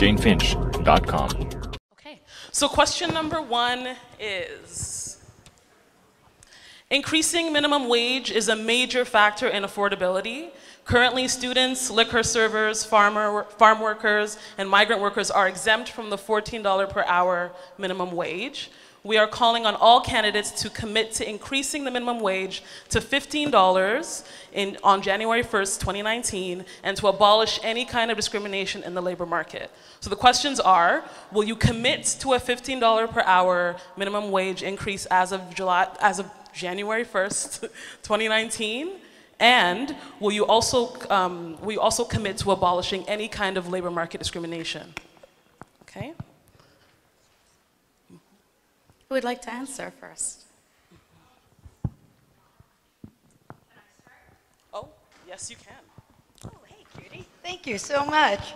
janefinch.com. Okay, so question number 1 is, increasing minimum wage is a major factor in affordability. Currently, students, liquor servers, farm workers, and migrant workers are exempt from the $14 per hour minimum wage. We are calling on all candidates to commit to increasing the minimum wage to $15 on January 1st, 2019, and to abolish any kind of discrimination in the labor market. So the questions are, will you commit to a $15 per hour minimum wage increase as of January 1st, 2019? And will you also commit to abolishing any kind of labor market discrimination? Okay. Who would like to answer first? Can I start? Oh, yes, you can. Oh, hey, cutie. Thank you so much.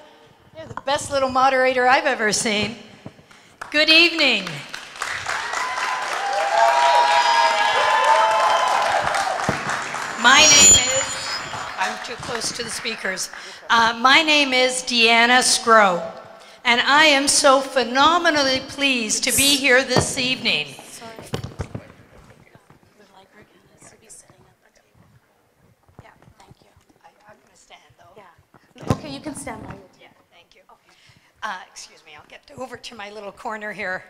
You're the best little moderator I've ever seen. Good evening. My name is, I'm too close to the speakers. My name is Deanna Sgro, and I am so phenomenally pleased to be here this evening. Sorry. Would like Regina to be sitting at the table. Yeah, thank you. I'm going to stand, though. Yeah. Okay, you can stand by your table. Yeah, thank you. Excuse me, I'll get over to my little corner here.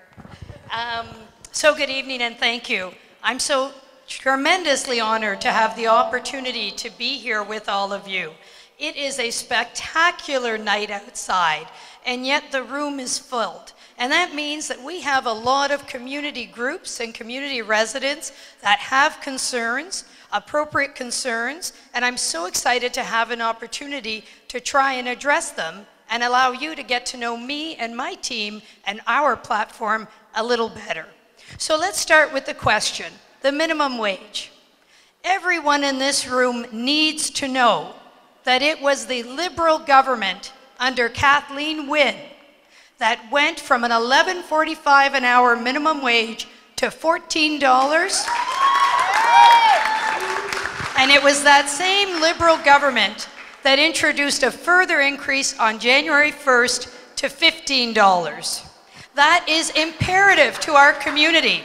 So good evening and thank you. I'm so tremendously honored to have the opportunity to be here with all of you. It is a spectacular night outside, and yet the room is filled. And that means that we have a lot of community groups and community residents that have concerns, appropriate concerns, and I'm so excited to have an opportunity to try and address them and allow you to get to know me and my team and our platform a little better. So let's start with the question. The minimum wage. Everyone in this room needs to know that it was the Liberal government under Kathleen Wynne that went from an $11.45 an hour minimum wage to $14. And it was that same Liberal government that introduced a further increase on January 1st to $15. That is imperative to our community.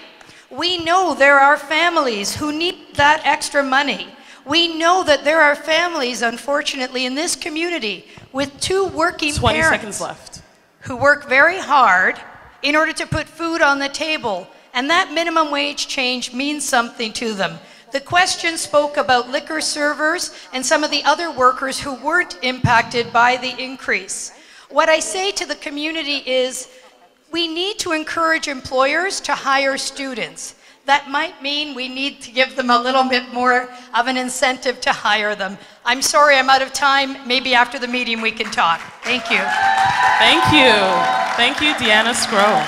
We know there are families who need that extra money. We know that there are families, unfortunately, in this community with 2 working 20 parents seconds left. who work very hard in order to put food on the table. And that minimum wage change means something to them. The question spoke about liquor servers and some of the other workers who weren't impacted by the increase. What I say to the community is, we need to encourage employers to hire students. That might mean we need to give them a little bit more of an incentive to hire them. I'm sorry, I'm out of time. Maybe after the meeting we can talk. Thank you. Thank you. Thank you, Deanna Sgro.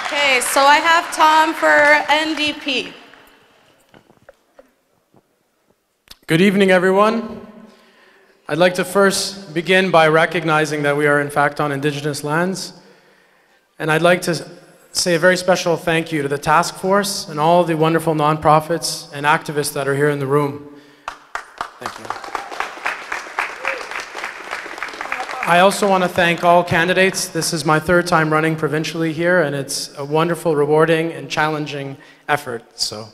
Okay, so I have Tom for NDP. Good evening, everyone. I'd like to first begin by recognizing that we are in fact on Indigenous lands. And I'd like to say a very special thank you to the task force and all the wonderful nonprofits and activists that are here in the room. Thank you. I also want to thank all candidates. This is my 3rd time running provincially here, and it's a wonderful, rewarding, and challenging effort. So,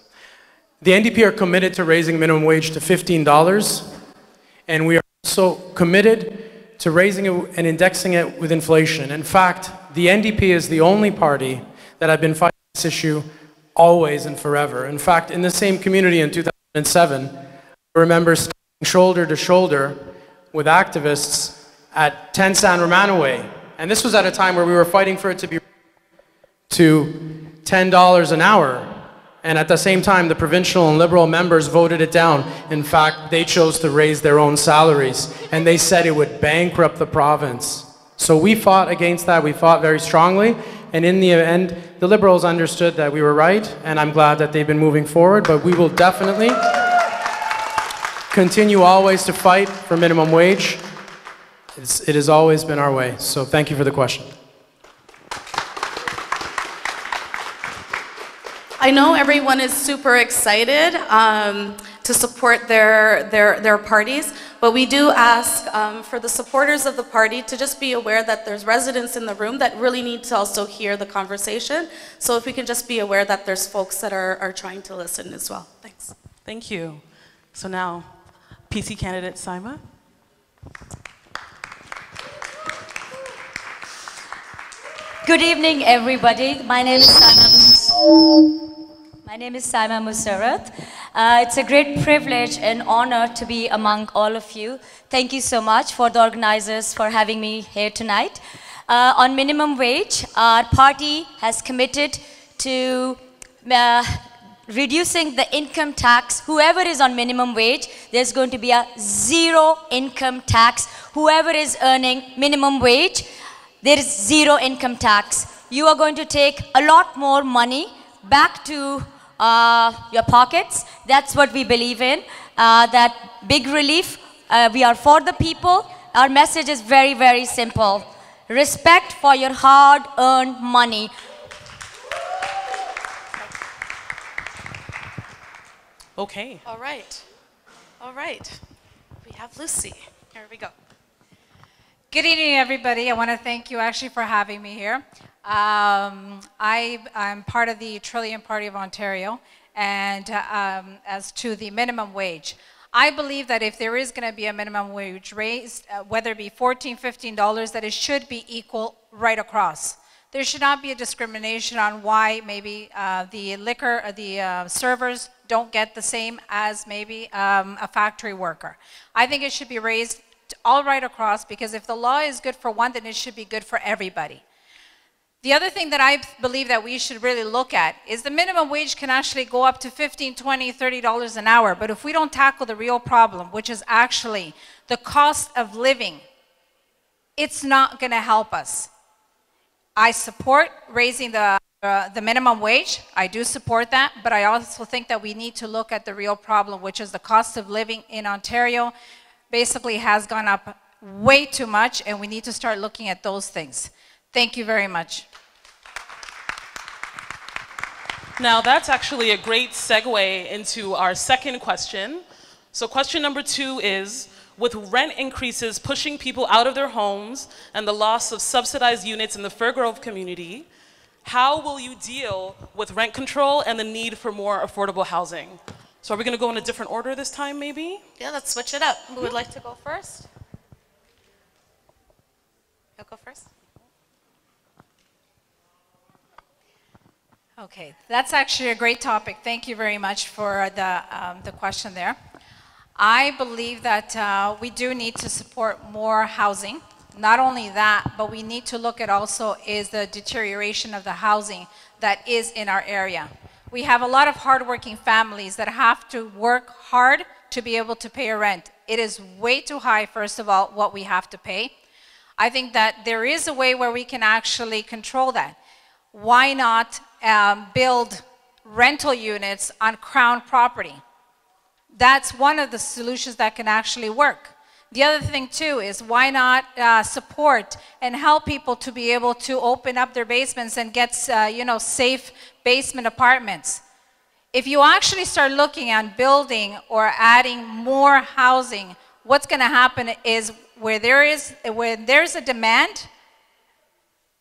the NDP are committed to raising minimum wage to $15, and we are also committed to raising it and indexing it with inflation. In fact, the NDP is the only party that have been fighting this issue always and forever. In fact, in the same community in 2007, I remember standing shoulder to shoulder with activists at 10 San Romanoway. And this was at a time where we were fighting for it to be to $10 an hour. And at the same time, the provincial and Liberal members voted it down. In fact, they chose to raise their own salaries, and they said it would bankrupt the province. So we fought against that. We fought very strongly, and in the end, the Liberals understood that we were right, and I'm glad that they've been moving forward, but we will definitely continue always to fight for minimum wage. It has always been our way, so thank you for the question. I know everyone is super excited to support their parties, But we do ask for the supporters of the party to just be aware that there's residents in the room that really need to also hear the conversation. So if we can just be aware that there's folks that are trying to listen as well. Thanks. Thank you. So now, PC candidate Cyma. Good evening, everybody. My name is Cyma Musarat. It's a great privilege and honor to be among all of you. Thank you so much for the organizers for having me here tonight. On minimum wage, our party has committed to reducing the income tax. Whoever is on minimum wage, there's going to be a zero income tax. Whoever is earning minimum wage, there is zero income tax. You are going to take a lot more money back to your pockets. That's what we believe in, that big relief. We are for the people. Our message is very, very simple. Respect for your hard-earned money. Okay. All right. All right. We have Lucy. Here we go. Good evening, everybody. I want to thank you actually for having me here. I'm part of the Trillium Party of Ontario, and as to the minimum wage, I believe that if there is going to be a minimum wage raised, whether it be $14, $15, that it should be equal right across. There should not be a discrimination on why maybe the servers don't get the same as maybe a factory worker. I think it should be raised all right across, because if the law is good for one, then it should be good for everybody. The other thing that I believe that we should really look at is the minimum wage can actually go up to $15, $20, $30 an hour, but if we don't tackle the real problem, which is actually the cost of living, it's not going to help us. I support raising the minimum wage. I do support that, but I also think that we need to look at the real problem, which is the cost of living in Ontario basically has gone up way too much, and we need to start looking at those things. Thank you very much. Now that's actually a great segue into our second question. So question number 2 is, with rent increases pushing people out of their homes and the loss of subsidized units in the Fir Grove community, how will you deal with rent control and the need for more affordable housing? So are we going to go in a different order this time, maybe? Yeah, let's switch it up. Who would like to go first? You'll go first. Okay, that's actually a great topic. Thank you very much for the question there. I believe that we do need to support more housing. Not only that, but we need to look at also is the deterioration of the housing that is in our area. We have a lot of hardworking families that have to work hard to be able to pay a rent. It is way too high, first of all, what we have to pay. I think that there is a way where we can actually control that. Why not build rental units on Crown property? That's one of the solutions that can actually work. The other thing too is why not support and help people to be able to open up their basements and get safe basement apartments. If you actually start looking at building or adding more housing, what's going to happen is where there's a demand,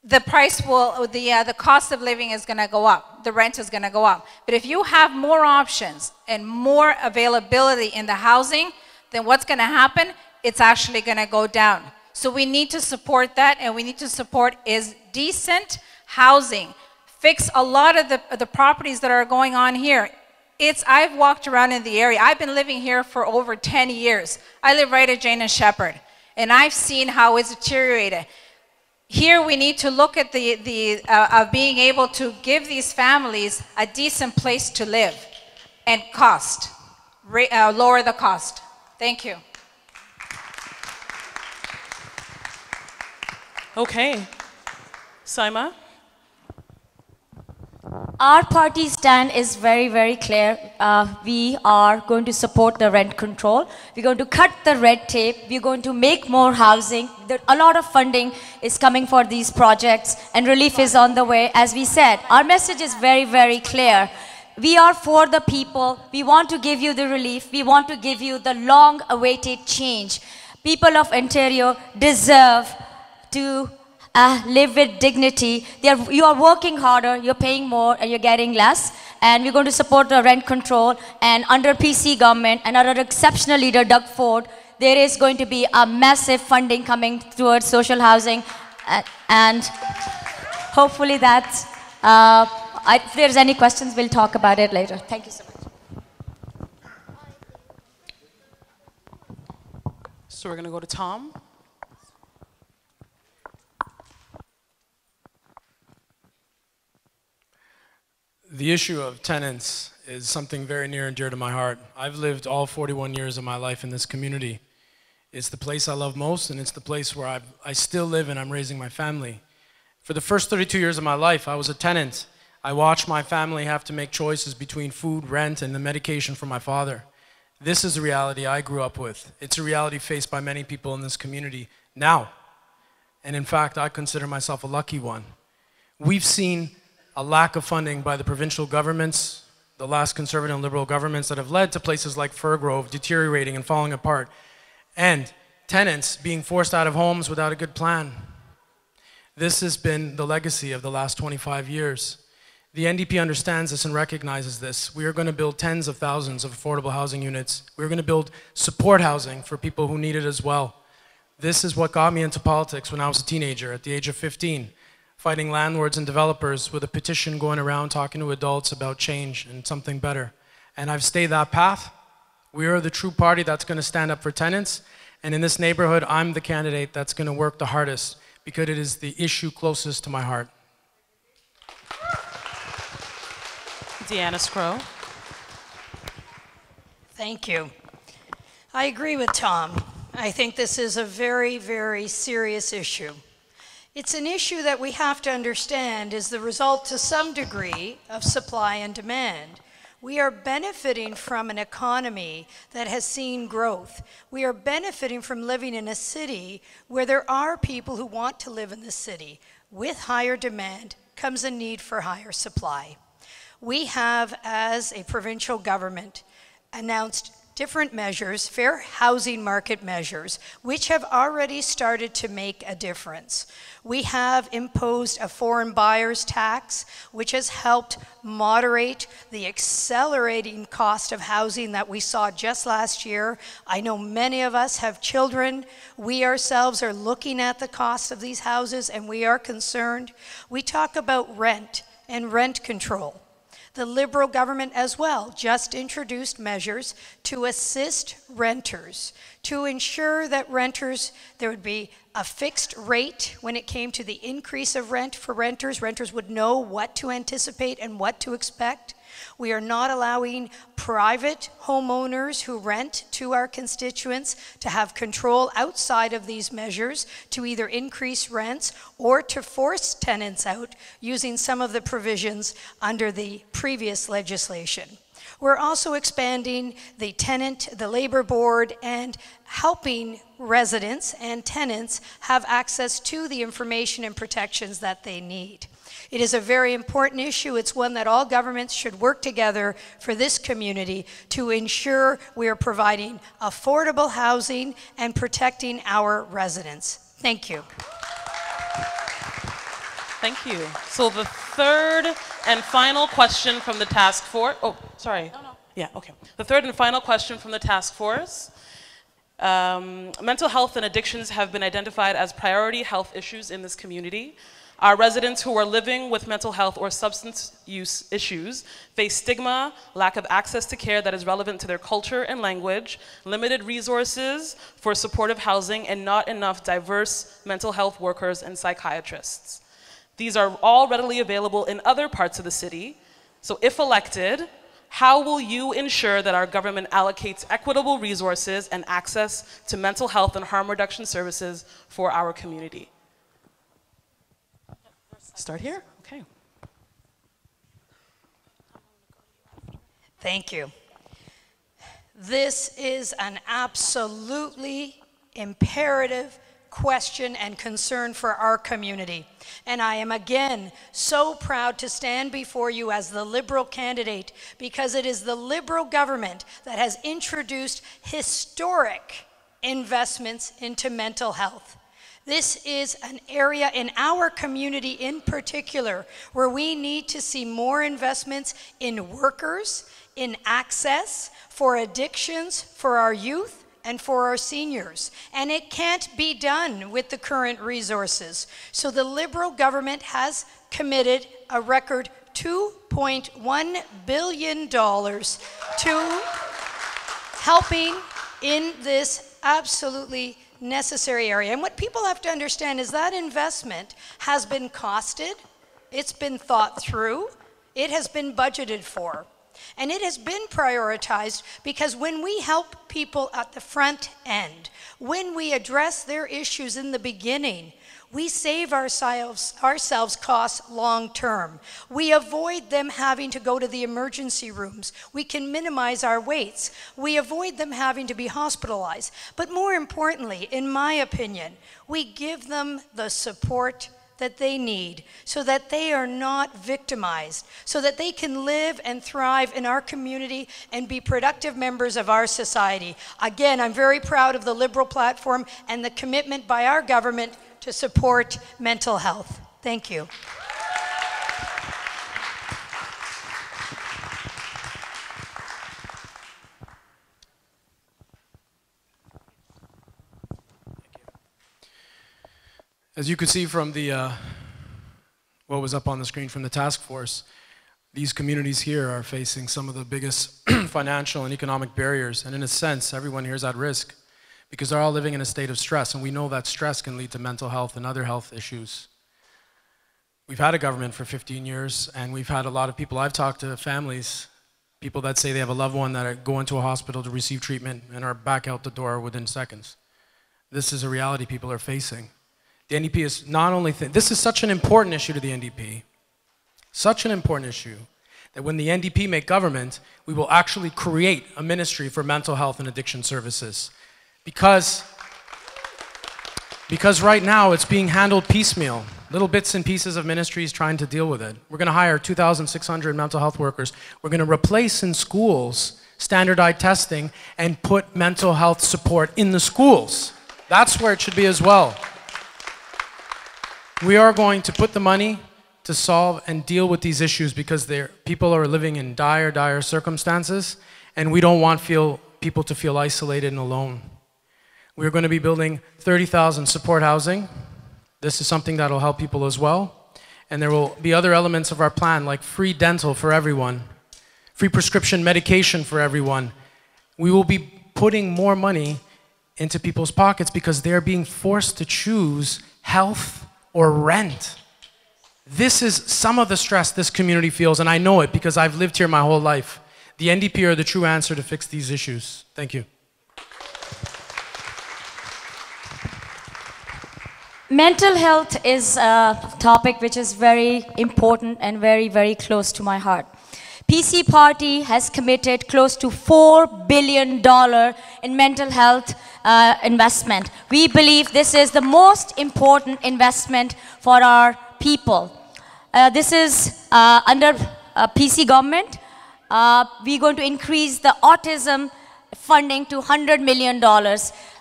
the price will, the cost of living is going to go up. The rent is going to go up. But if you have more options and more availability in the housing, then what's going to happen? It's actually going to go down. So we need to support that, and we need to support is decent housing. Fix a lot of the properties that are going on here. I've walked around in the area. I've been living here for over 10 years. I live right at Jane and Shepherd, and I've seen how it's deteriorated. Here we need to look at of being able to give these families a decent place to live and lower the cost. Thank you. Okay. Cyma? Our party stand is very, very clear. We are going to support the rent control. We're going to cut the red tape. We're going to make more housing. A lot of funding is coming for these projects, and relief is on the way. As we said, our message is very, very clear. We are for the people. We want to give you the relief. We want to give you the long-awaited change. People of Ontario deserve to live with dignity. You are working harder, you're paying more, and you're getting less. And we're going to support the rent control. And under PC government and under exceptional leader Doug Ford, there is going to be a massive funding coming towards social housing. And hopefully that's, if there's any questions, we'll talk about it later. Thank you so much. So we're going to go to Tom. The issue of tenants is something very near and dear to my heart. I've lived all 41 years of my life in this community. It's the place I love most, and it's the place where I still live and I'm raising my family. For the first 32 years of my life, I was a tenant. I watched my family have to make choices between food, rent, and the medication for my father. This is a reality I grew up with. It's a reality faced by many people in this community now. And in fact, I consider myself a lucky one. We've seen a lack of funding by the provincial governments, the last Conservative and Liberal governments, that have led to places like Firgrove deteriorating and falling apart, and tenants being forced out of homes without a good plan. This has been the legacy of the last 25 years. The NDP understands this and recognizes this. We are going to build tens of thousands of affordable housing units. We're going to build support housing for people who need it as well. This is what got me into politics when I was a teenager at the age of 15. Fighting landlords and developers with a petition going around talking to adults about change and something better. And I've stayed that path. We are the true party that's going to stand up for tenants. And in this neighborhood, I'm the candidate that's going to work the hardest because it is the issue closest to my heart. Deanna Sgro. Thank you. I agree with Tom. I think this is a very, very serious issue. It's an issue that we have to understand is the result to some degree of supply and demand. We are benefiting from an economy that has seen growth. We are benefiting from living in a city where there are people who want to live in the city. With higher demand comes a need for higher supply. We have, as a provincial government, announced different measures, fair housing market measures, which have already started to make a difference. We have imposed a foreign buyers tax, which has helped moderate the accelerating cost of housing that we saw just last year. I know many of us have children. We ourselves are looking at the cost of these houses and we are concerned. We talk about rent and rent control. The Liberal government as well just introduced measures to assist renters, to ensure that renters, there would be a fixed rate when it came to the increase of rent for renters. Renters would know what to anticipate and what to expect. We are not allowing private homeowners who rent to our constituents to have control outside of these measures to either increase rents or to force tenants out using some of the provisions under the previous legislation. We're also expanding the tenant, the labor board, and helping residents and tenants have access to the information and protections that they need. It is a very important issue. It's one that all governments should work together for this community to ensure we are providing affordable housing and protecting our residents. Thank you. Thank you. So the third and final question from the task force. Oh, sorry. No. Yeah, okay. The third and final question from the task force. Mental health and addictions have been identified as priority health issues in this community. Our residents who are living with mental health or substance use issues face stigma, lack of access to care that is relevant to their culture and language, limited resources for supportive housing, and not enough diverse mental health workers and psychiatrists. These are all readily available in other parts of the city. So if elected, how will you ensure that our government allocates equitable resources and access to mental health and harm reduction services for our community? Start here? Okay. Thank you. This is an absolutely imperative question and concern for our community. And I am again so proud to stand before you as the Liberal candidate, because it is the Liberal government that has introduced historic investments into mental health. This is an area in our community in particular where we need to see more investments in workers, in access, for addictions, for our youth, and for our seniors. And it can't be done with the current resources. So the Liberal government has committed a record $2.1 billion to helping in this absolutely necessary area. And what people have to understand is that investment has been costed, it's been thought through, it has been budgeted for. And it has been prioritized because when we help people at the front end, when we address their issues in the beginning, we save ourselves costs long term. We avoid them having to go to the emergency rooms. We can minimize our waits. We avoid them having to be hospitalized. But more importantly, in my opinion, we give them the support that they need so that they are not victimized, so that they can live and thrive in our community and be productive members of our society. Again, I'm very proud of the Liberal platform and the commitment by our government to support mental health. Thank you. As you could see from the, what was up on the screen from the task force, these communities here are facing some of the biggest financial and economic barriers, and in a sense, everyone here is at risk because they're all living in a state of stress, and we know that stress can lead to mental health and other health issues. We've had a government for 15 years, and we've had a lot of people, I've talked to families, people that say they have a loved one that go into a hospital to receive treatment and are back out the door within seconds. This is a reality people are facing. The NDP is not only, this is such an important issue to the NDP, such an important issue, that when the NDP make government, we will actually create a ministry for mental health and addiction services. Because right now it's being handled piecemeal, little bits and pieces of ministries trying to deal with it. We're going to hire 2,600 mental health workers. We're going to replace in schools standardized testing and put mental health support in the schools. That's where it should be as well. We are going to put the money to solve and deal with these issues because people are living in dire, dire circumstances, and we don't want people to feel isolated and alone. We're going to be building 30,000 support housing. This is something that will help people as well. And there will be other elements of our plan like free dental for everyone, free prescription medication for everyone. We will be putting more money into people's pockets because they're being forced to choose health or rent. This is some of the stress this community feels, and I know it because I've lived here my whole life. The NDP are the true answer to fix these issues. Thank you. Mental health is a topic which is very important and very, very close to my heart. PC Party has committed close to $4 billion in mental health investment. We believe this is the most important investment for our people. This is under PC government. We're going to increase the autism funding to $100 million.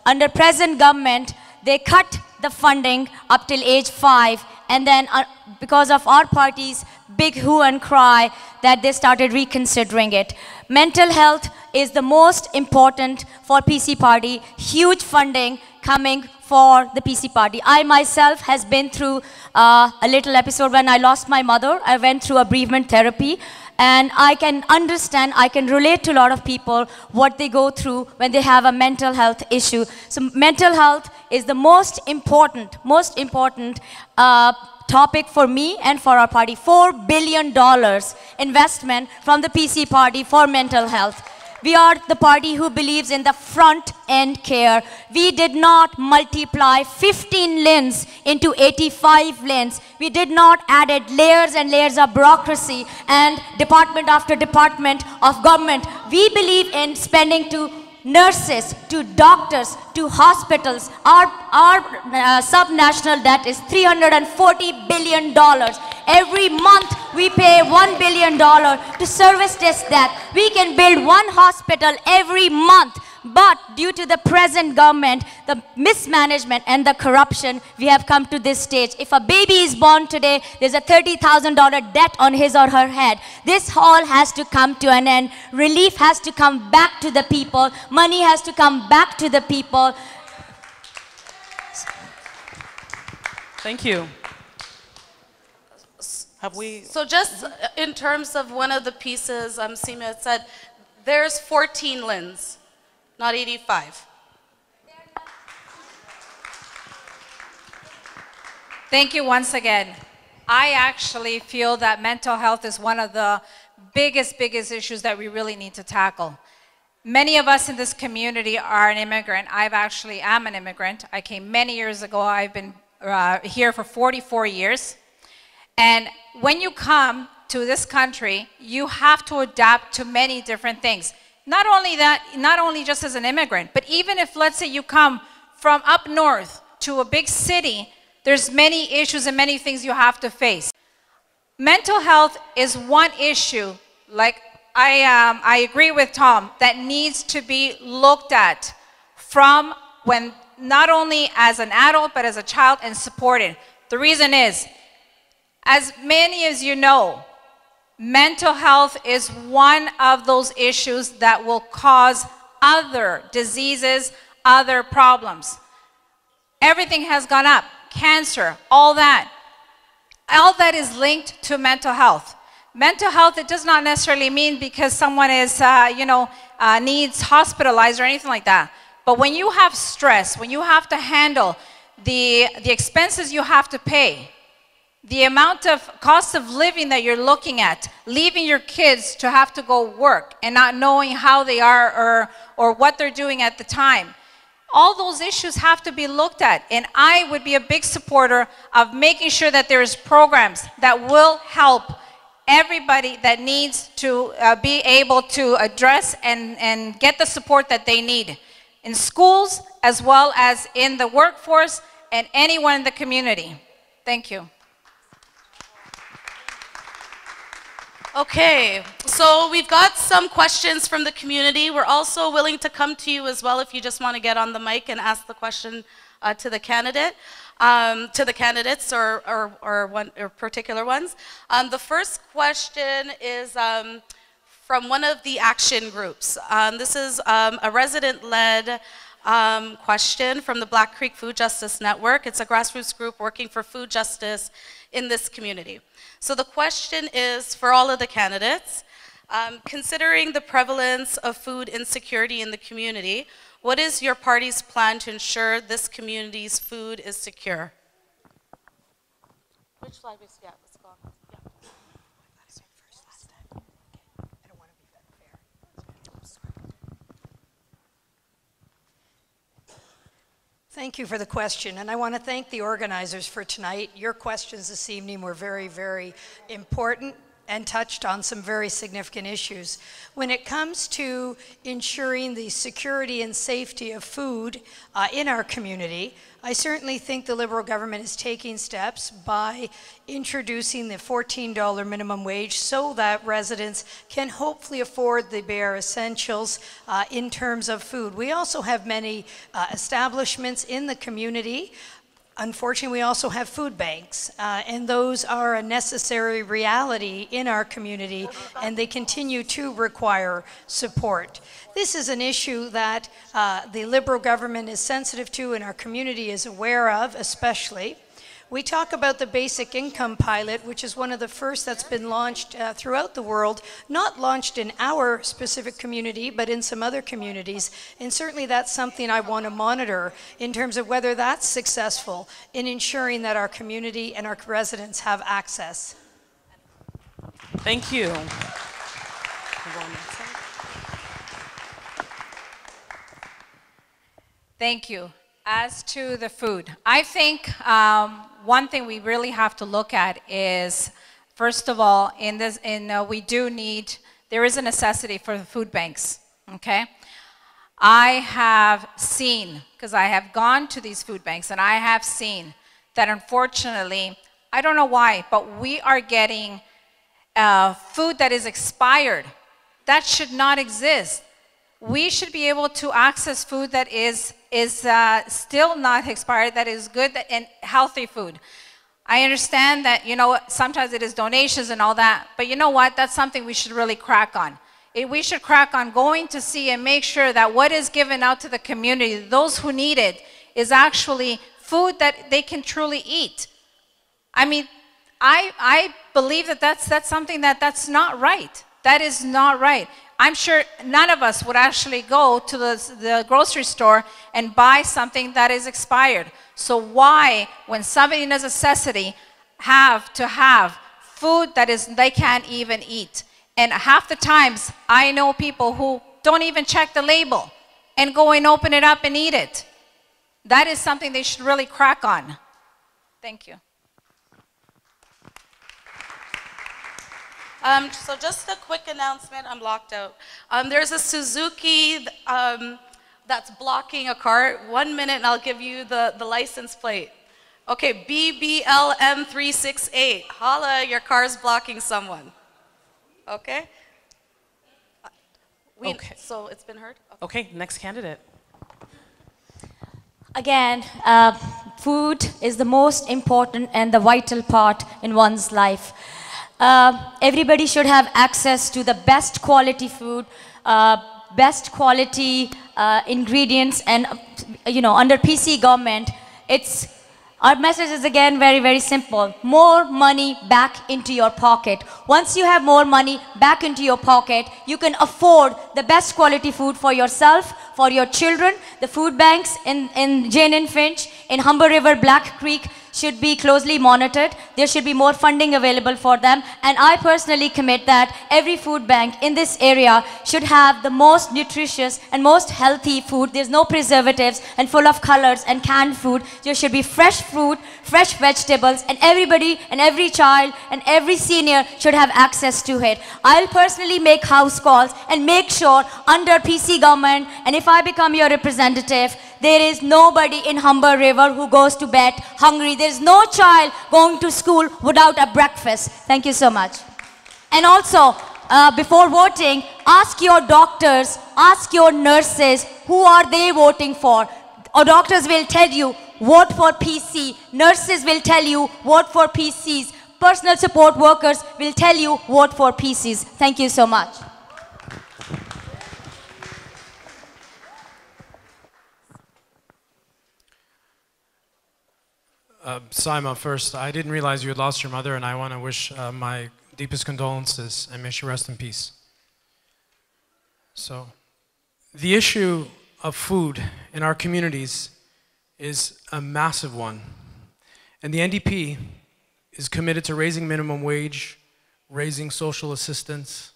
Under present government, they cut the funding up till age 5, and then because of our party's big hue and cry that they started reconsidering it. Mental health is the most important for PC Party. Huge funding coming for the PC Party. I myself has been through a little episode when I lost my mother. I went through a bereavement therapy, and I can understand, I can relate to a lot of people what they go through when they have a mental health issue. So mental health is the most important topic for me and for our party. $4 billion investment from the PC Party for mental health. We are the party who believes in the front-end care. We did not multiply 15 lanes into 85 lanes. We did not add layers and layers of bureaucracy and department after department of government. We believe in spending to nurses, to doctors, to hospitals. Our subnational debt is $340 billion. Every month we pay $1 billion to service this debt. We can build one hospital every month. But due to the present government, the mismanagement and the corruption, we have come to this stage. If a baby is born today, there's a $30,000 debt on his or her head. This all has to come to an end. Relief has to come back to the people. Money has to come back to the people. Thank you. Have we? So just in terms of one of the pieces, Cyma had said, there's 14 LINs, not 85. Thank you once again. I actually feel that mental health is one of the biggest issues that we really need to tackle. Many of us in this community are an immigrant. I actually am an immigrant. I came many years ago. I've been here for 44 years. And when you come to this country, you have to adapt to many different things. Not only that, not only just as an immigrant, but even if, let's say, you come from up north to a big city, there's many issues and many things you have to face. Mental health is one issue, like I agree with Tom, that needs to be looked at from when, not only as an adult, but as a child, and supported. The reason is, as many as you know, mental health is one of those issues that will cause other diseases, other problems. Everything has gone up. Cancer, all that. All that is linked to mental health. Mental health, it does not necessarily mean because someone is, needs hospitalized or anything like that. But when you have stress, when you have to handle the expenses you have to pay, the amount of cost of living that you're looking at, leaving your kids to have to go work and not knowing how they are or what they're doing at the time, all those issues have to be looked at. And I would be a big supporter of making sure that there's programs that will help everybody that needs to be able to address and get the support that they need in schools as well as in the workforce and anyone in the community. Thank you. Okay, so we've got some questions from the community. We're also willing to come to you as well if you just want to get on the mic and ask the question to the candidate, to the candidates or particular ones. The first question is from one of the action groups. This is a resident-led question from the Black Creek Food Justice Network. It's a grassroots group working for food justice in this community. So the question is for all of the candidates, considering the prevalence of food insecurity in the community, what is your party's plan to ensure this community's food is secure? Which slide was, yeah, let's go on. Yeah. Thank you for the question, and I want to thank the organizers for tonight. Your questions this evening were very, very important and touched on some very significant issues. When it comes to ensuring the security and safety of food in our community, I certainly think the Liberal government is taking steps by introducing the $14 minimum wage so that residents can hopefully afford the bare essentials in terms of food. We also have many establishments in the community. Unfortunately, we also have food banks, and those are a necessary reality in our community, and they continue to require support. This is an issue that the Liberal government is sensitive to and our community is aware of, especially. We talk about the basic income pilot, which is one of the first that's been launched throughout the world, not launched in our specific community, but in some other communities. And certainly that's something I want to monitor in terms of whether that's successful in ensuring that our community and our residents have access. Thank you. Thank you. As to the food, I think one thing we really have to look at is, first of all, there is a necessity for the food banks, okay? I have seen, because I have gone to these food banks, and I have seen that unfortunately, I don't know why, but we are getting food that is expired. That should not exist. We should be able to access food that is still not expired, that is good and healthy food. I understand that, you know, sometimes it is donations and all that, but you know what? That's something we should really crack on. We should crack on going to see and make sure that what is given out to the community, those who need it, is actually food that they can truly eat. I mean, I believe that that's something that's not right. That is not right. I'm sure none of us would actually go to the grocery store and buy something that is expired. So why, when somebody in a necessity, have to have food that they can't even eat? And half the times, I know people who don't even check the label and go and open it up and eat it. That is something they should really crack on. Thank you. So just a quick announcement, I'm locked out. There's a Suzuki that's blocking a car. 1 minute and I'll give you the license plate. Okay, BBLM368. Holla, your car's blocking someone. Okay? Okay. So it's been heard? Okay, next candidate. Again, food is the most important and the vital part in one's life. Everybody should have access to the best quality food, best quality ingredients, and you know, under PC government, our message is again very, very simple. More money back into your pocket. Once you have more money back into your pocket, you can afford the best quality food for yourself, for your children. The food banks in Jane and Finch, in Humber River-Black Creek should be closely monitored. There should be more funding available for them. And I personally commit that every food bank in this area should have the most nutritious and most healthy food. There's no preservatives and full of colors and canned food. There should be fresh fruit, fresh vegetables, and everybody and every child and every senior should have access to it. I'll personally make house calls and make sure under PC government, and if I become your representative, there is nobody in Humber River who goes to bed hungry. There is no child going to school without a breakfast. Thank you so much. And also, before voting, ask your doctors, ask your nurses, who are they voting for? Our doctors will tell you, vote for PC. Nurses will tell you, vote for PCs. Personal support workers will tell you, vote for PCs. Thank you so much. Cyma, first, I didn't realize you had lost your mother, and I want to wish my deepest condolences and may she rest in peace. So, the issue of food in our communities is a massive one. And the NDP is committed to raising minimum wage, raising social assistance.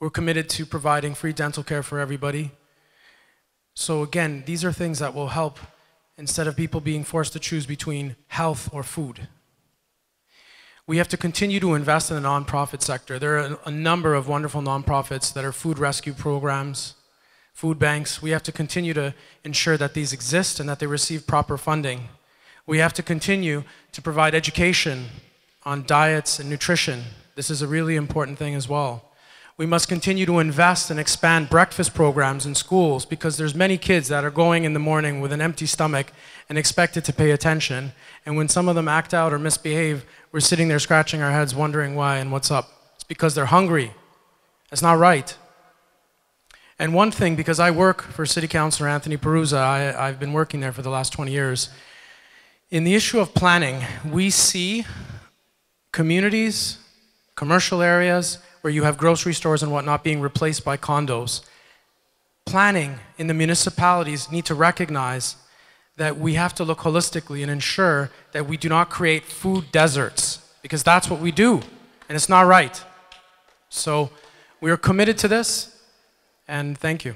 We're committed to providing free dental care for everybody. So again, these are things that will help instead of people being forced to choose between health or food. We have to continue to invest in the nonprofit sector. There are a number of wonderful nonprofits that are food rescue programs, food banks. We have to continue to ensure that these exist and that they receive proper funding. We have to continue to provide education on diets and nutrition. This is a really important thing as well. We must continue to invest and expand breakfast programs in schools because there's many kids that are going in the morning with an empty stomach and expected to pay attention. And when some of them act out or misbehave, we're sitting there scratching our heads wondering why and what's up. It's because they're hungry. That's not right. And one thing, because I work for City Councillor Anthony Peruza, I've been working there for the last 20 years. In the issue of planning, we see communities, commercial areas, where you have grocery stores and whatnot being replaced by condos. Planning in the municipalities need to recognize that we have to look holistically and ensure that we do not create food deserts, because that's what we do, and it's not right. So we are committed to this, and thank you.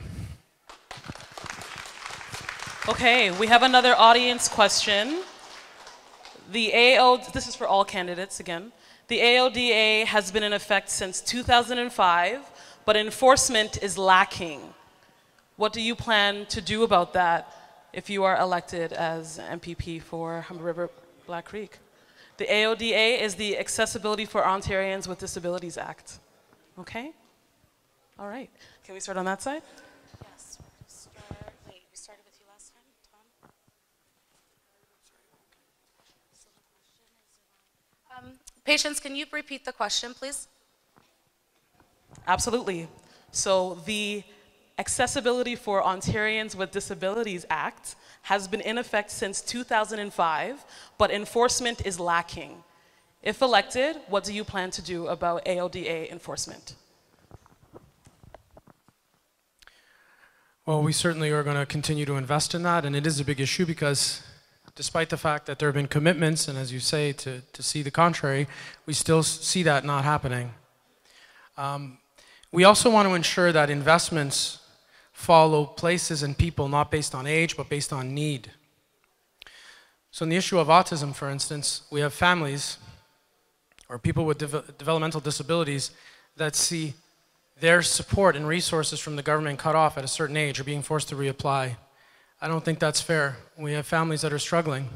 Okay, we have another audience question. This is for all candidates again. The AODA has been in effect since 2005, but enforcement is lacking. What do you plan to do about that if you are elected as MPP for Humber River-Black Creek? The AODA is the Accessibility for Ontarians with Disabilities Act. Okay? All right. Can we start on that side? Yes, we'll start. Wait, we started with you last time, Tom? Patience, can you repeat the question, please? Absolutely. So the Accessibility for Ontarians with Disabilities Act has been in effect since 2005, but enforcement is lacking. If elected, what do you plan to do about AODA enforcement? Well, we certainly are going to continue to invest in that, and it is a big issue because despite the fact that there have been commitments, and as you say, to see the contrary, we still see that not happening. We also want to ensure that investments follow places and people not based on age, but based on need. So in the issue of autism, for instance, we have families or people with developmental disabilities that see their support and resources from the government cut off at a certain age or being forced to reapply. I don't think that's fair. We have families that are struggling,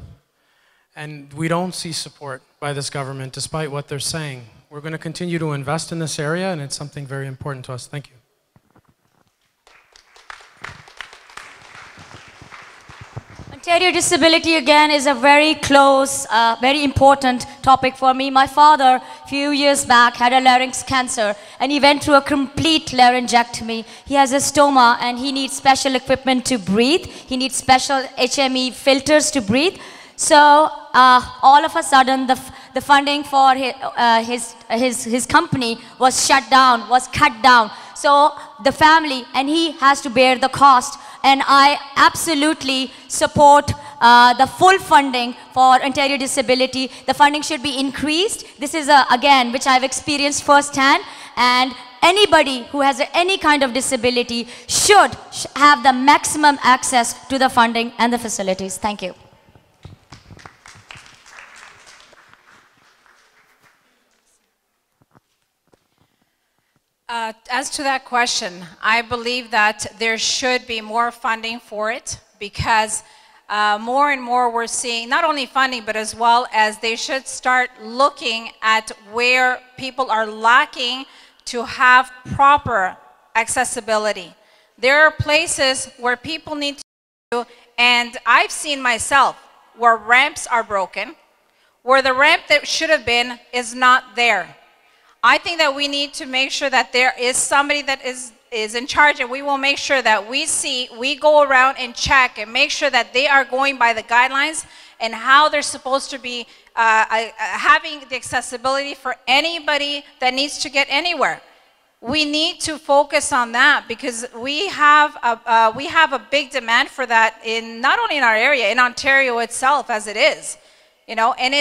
and we don't see support by this government despite what they're saying. We're going to continue to invest in this area, and it's something very important to us. Thank you. Ontario disability, again, is a very close, very important topic for me. My father, a few years back, had a larynx cancer, and he went through a complete laryngectomy. He has a stoma, and he needs special equipment to breathe. He needs special HME filters to breathe. So all of a sudden, the funding for his company was shut down, was cut down. So the family, and he has to bear the cost. And I absolutely support the full funding for Ontario disability. The funding should be increased. This is, again, which I've experienced firsthand. And anybody who has any kind of disability should have the maximum access to the funding and the facilities. Thank you. As to that question, I believe that there should be more funding for it because more and more we're seeing not only funding but as well as they should start looking at where people are lacking to have proper accessibility. There are places where people need to, and I've seen myself where ramps are broken, where the ramp that should have been is not there. I think that we need to make sure that there is somebody that is in charge, and we will make sure that we go around and check and make sure that they are going by the guidelines and how they're supposed to be having the accessibility for anybody that needs to get anywhere. We need to focus on that because we have a big demand for that in not only in our area, in Ontario itself as it is, you know, and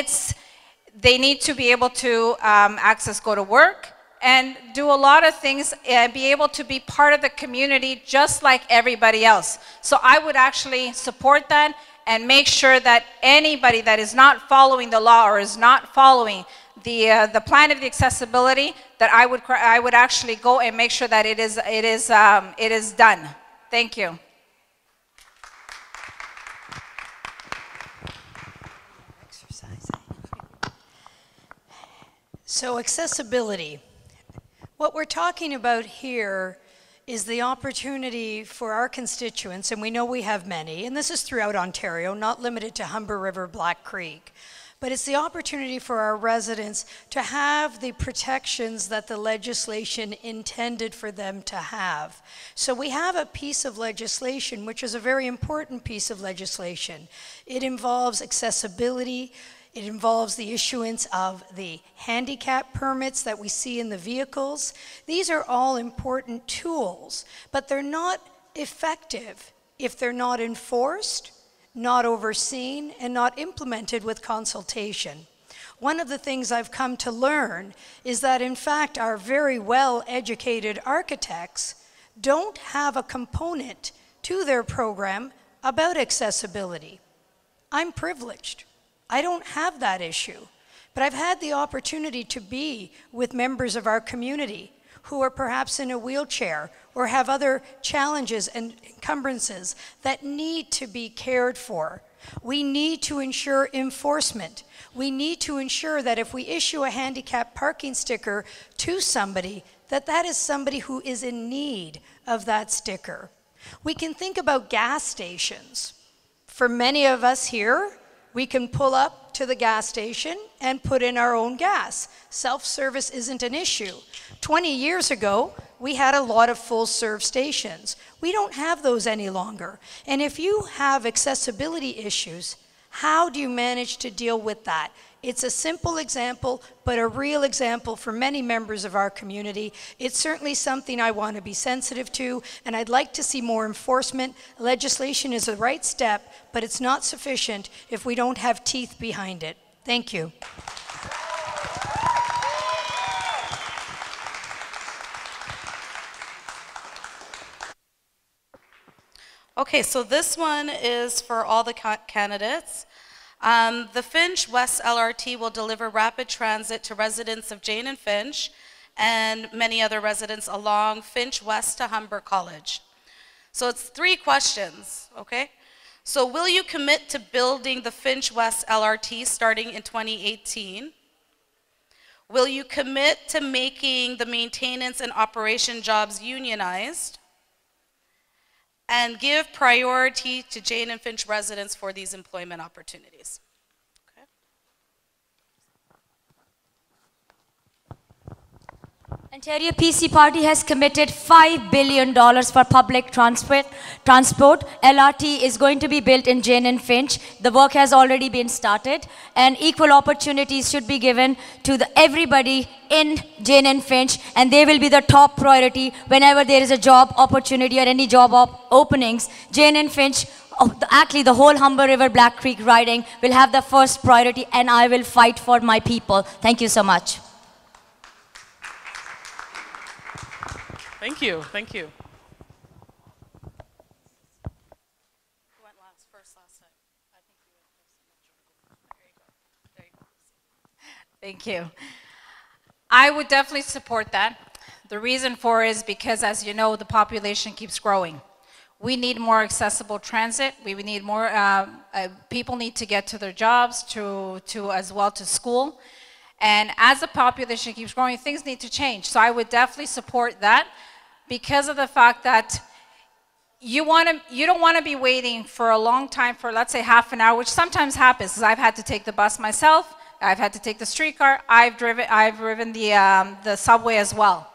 they need to be able to access go to work and do a lot of things and be able to be part of the community just like everybody else. So I would actually support that and make sure that anybody that is not following the law or is not following the plan of the accessibility, that I would actually go and make sure that it is done. Thank you. So accessibility, what we're talking about here is the opportunity for our constituents, and we know we have many, and this is throughout Ontario, not limited to Humber River-Black Creek, but it's the opportunity for our residents to have the protections that the legislation intended for them to have. So we have a piece of legislation, which is a very important piece of legislation. It involves accessibility. It involves the issuance of the handicap permits that we see in the vehicles. These are all important tools, but they're not effective if they're not enforced, not overseen, and not implemented with consultation. One of the things I've come to learn is that, in fact, our very well-educated architects don't have a component to their program about accessibility. I'm privileged. I don't have that issue, but I've had the opportunity to be with members of our community who are perhaps in a wheelchair or have other challenges and encumbrances that need to be cared for. We need to ensure enforcement. We need to ensure that if we issue a handicap parking sticker to somebody, that is somebody who is in need of that sticker. We can think about gas stations. For many of us here, we can pull up to the gas station and put in our own gas. Self-service isn't an issue. 20 years ago, we had a lot of full-serve stations. We don't have those any longer. And if you have accessibility issues, how do you manage to deal with that? It's a simple example, but a real example for many members of our community. It's certainly something I want to be sensitive to, and I'd like to see more enforcement. Legislation is the right step, but it's not sufficient if we don't have teeth behind it. Thank you. Okay, so this one is for all the candidates. The Finch West LRT will deliver rapid transit to residents of Jane and Finch and many other residents along Finch West to Humber College. So it's 3 questions, okay? So will you commit to building the Finch West LRT starting in 2018? Will you commit to making the maintenance and operation jobs unionized? And give priority to Jane and Finch residents for these employment opportunities. Okay. Ontario PC Party has committed $5 billion for public transport. LRT is going to be built in Jane and Finch. The work has already been started, and equal opportunities should be given to everybody in Jane and Finch, and they will be the top priority whenever there is a job opportunity or any job openings. Jane and Finch, actually the whole Humber River-Black Creek riding will have the first priority, and I will fight for my people. Thank you so much. Thank you, thank you. Who went first last time? I think you went first. There you go. There you go. Thank you. I would definitely support that. The reason for is because, as you know, the population keeps growing. We need more accessible transit. We need more, people need to get to their jobs, as well to school. And as the population keeps growing, things need to change. So I would definitely support that because of the fact that you don't want to be waiting for a long time for, let's say, half an hour, which sometimes happens, because I've had to take the bus myself. I've had to take the streetcar. I've driven the subway as well.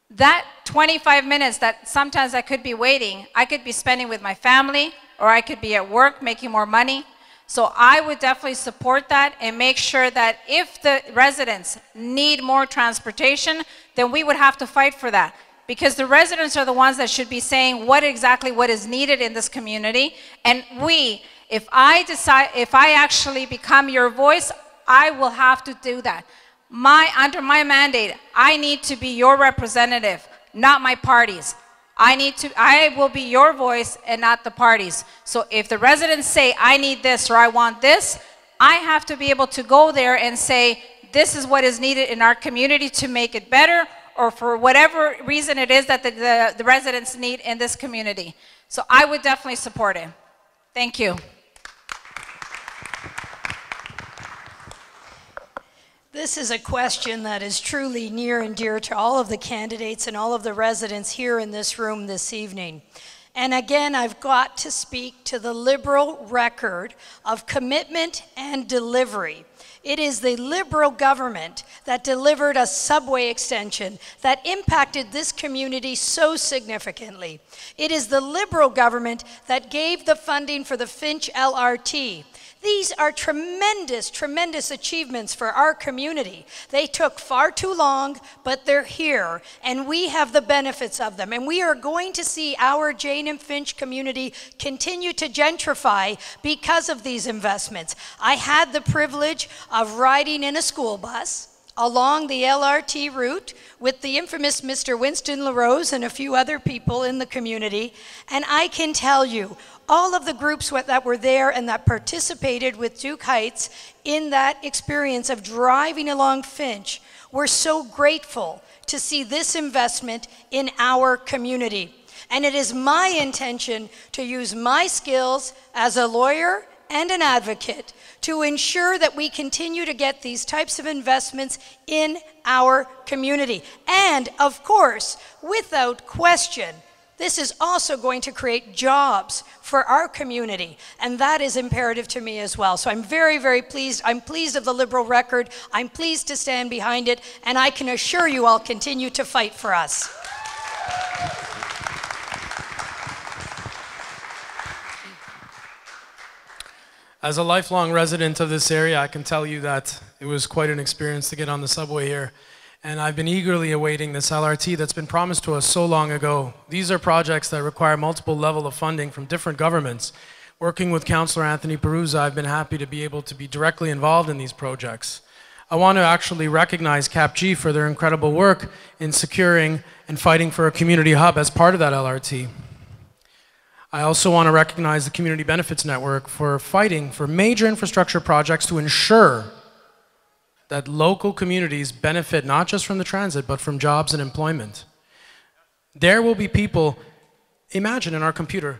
That 25 minutes that sometimes I could be waiting, I could be spending with my family, or I could be at work making more money. So I would definitely support that and make sure that if the residents need more transportation, then we would have to fight for that. Because the residents are the ones that should be saying what is needed in this community. And if I actually become your voice, I will have to do that. Under my mandate, I need to be your representative, not my party's. I will be your voice and not the party's. So if the residents say, I need this or I want this, I have to be able to go there and say, this is what is needed in our community to make it better, or for whatever reason it is that the residents need in this community. So I would definitely support it. Thank you. This is a question that is truly near and dear to all of the candidates and all of the residents here in this room this evening. And again, I've got to speak to the Liberal record of commitment and delivery. It is the Liberal government that delivered a subway extension that impacted this community so significantly. It is the Liberal government that gave the funding for the Finch LRT. These are tremendous, tremendous achievements for our community. They took far too long, but they're here, and we have the benefits of them. And we are going to see our Jane and Finch community continue to gentrify because of these investments. I had the privilege of riding in a school bus. along the LRT route with the infamous Mr. Winston LaRose and a few other people in the community. And I can tell you, all of the groups that were there and that participated with Duke Heights in that experience of driving along Finch were so grateful to see this investment in our community. And it is my intention to use my skills as a lawyer and an advocate to ensure that we continue to get these types of investments in our community. And of course, without question, this is also going to create jobs for our community, and that is imperative to me as well. So I'm very, very pleased. I'm pleased of the Liberal record. I'm pleased to stand behind it, and I can assure you I'll continue to fight for us. As a lifelong resident of this area, I can tell you that it was quite an experience to get on the subway here. And I've been eagerly awaiting this LRT that's been promised to us so long ago. These are projects that require multiple levels of funding from different governments. Working with Councillor Anthony Peruza, I've been happy to be able to be directly involved in these projects. I want to actually recognize CapG for their incredible work in securing and fighting for a community hub as part of that LRT. I also want to recognize the Community Benefits Network for fighting for major infrastructure projects to ensure that local communities benefit not just from the transit, but from jobs and employment. There will be people, imagine in our community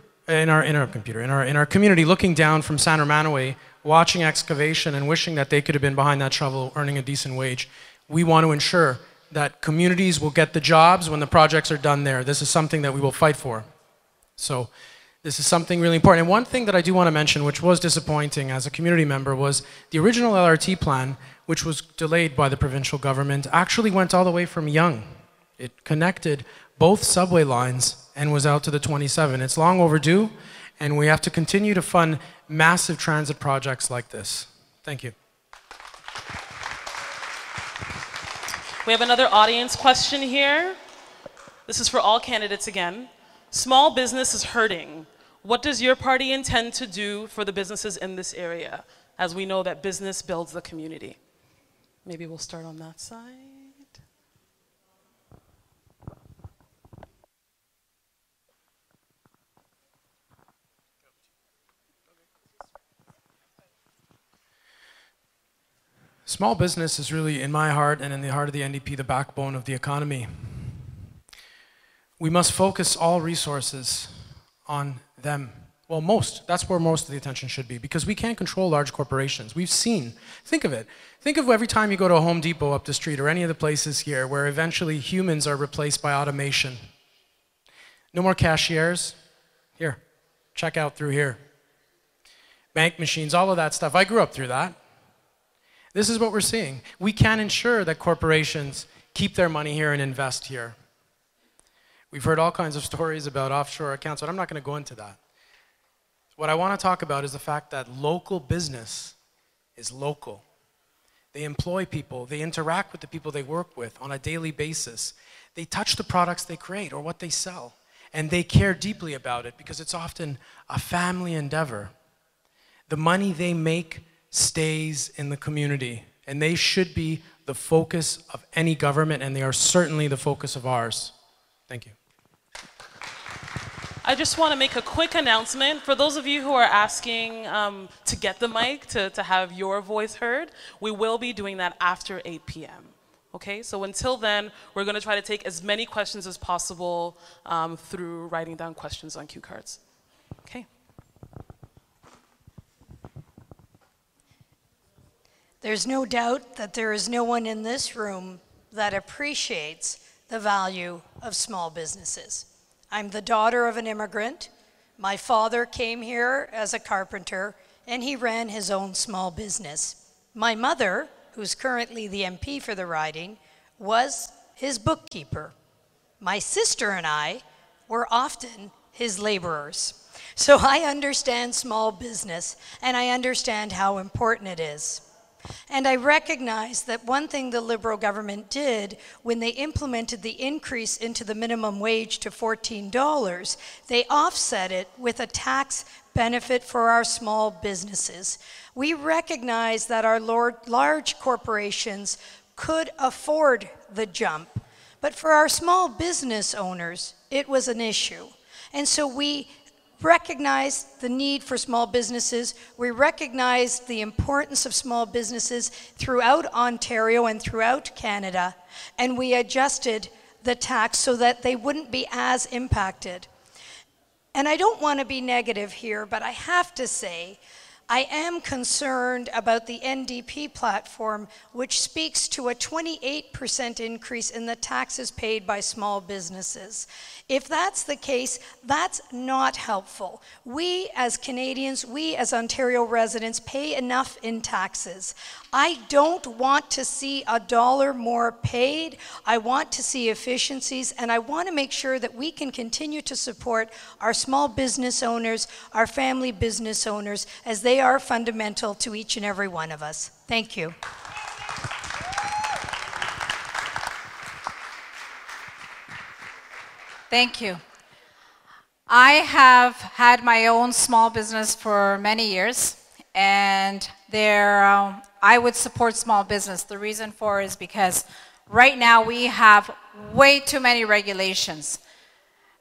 looking down from San Romanoway, watching excavation and wishing that they could have been behind that shovel earning a decent wage. We want to ensure that communities will get the jobs when the projects are done there. This is something that we will fight for. So this is something really important. And one thing that I do want to mention, which was disappointing as a community member, was the original LRT plan, which was delayed by the provincial government, actually went all the way from Yonge. It connected both subway lines and was out to the 27. It's long overdue, and we have to continue to fund massive transit projects like this. Thank you. We have another audience question here. This is for all candidates again. Small business is hurting. What does your party intend to do for the businesses in this area, as we know that business builds the community? Maybe we'll start on that side. Small business is really, in my heart and in the heart of the NDP, the backbone of the economy. We must focus all resources on them. Well, that's where most of the attention should be, because we can't control large corporations. We've seen, think of it. Think of every time you go to a Home Depot up the street or any of the places here where eventually humans are replaced by automation. No more cashiers. Here, check out through here. Bank machines, all of that stuff. I grew up through that. This is what we're seeing. We can ensure that corporations keep their money here and invest here. We've heard all kinds of stories about offshore accounts, but I'm not going to go into that. What I want to talk about is the fact that local business is local. They employ people, they interact with the people they work with on a daily basis. They touch the products they create or what they sell, and they care deeply about it because it's often a family endeavor. The money they make stays in the community, and they should be the focus of any government, and they are certainly the focus of ours. Thank you. I just want to make a quick announcement. For those of you who are asking to get the mic, to have your voice heard, we will be doing that after 8 p.m. Okay, so until then, we're going to try to take as many questions as possible through writing down questions on cue cards. Okay. There's no doubt that there is no one in this room that appreciates the value of small businesses. I'm the daughter of an immigrant. My father came here as a carpenter, and he ran his own small business. My mother, who's currently the MP for the riding, was his bookkeeper. My sister and I were often his laborers. So I understand small business, and I understand how important it is. And I recognize that one thing the Liberal government did when they implemented the increase into the minimum wage to $14, they offset it with a tax benefit for our small businesses. We recognize that our large corporations could afford the jump, but for our small business owners, it was an issue. And so we recognized the need for small businesses. We recognized the importance of small businesses throughout Ontario and throughout Canada, and we adjusted the tax so that they wouldn't be as impacted. And I don't want to be negative here, but I have to say, I am concerned about the NDP platform, which speaks to a 28% increase in the taxes paid by small businesses. If that's the case, that's not helpful. We as Canadians, we as Ontario residents pay enough in taxes. I don't want to see a dollar more paid. I want to see efficiencies, and I want to make sure that we can continue to support our small business owners, our family business owners, as they are fundamental to each and every one of us. Thank you. Thank you. I have had my own small business for many years, and I would support small business. The reason for is because right now we have way too many regulations.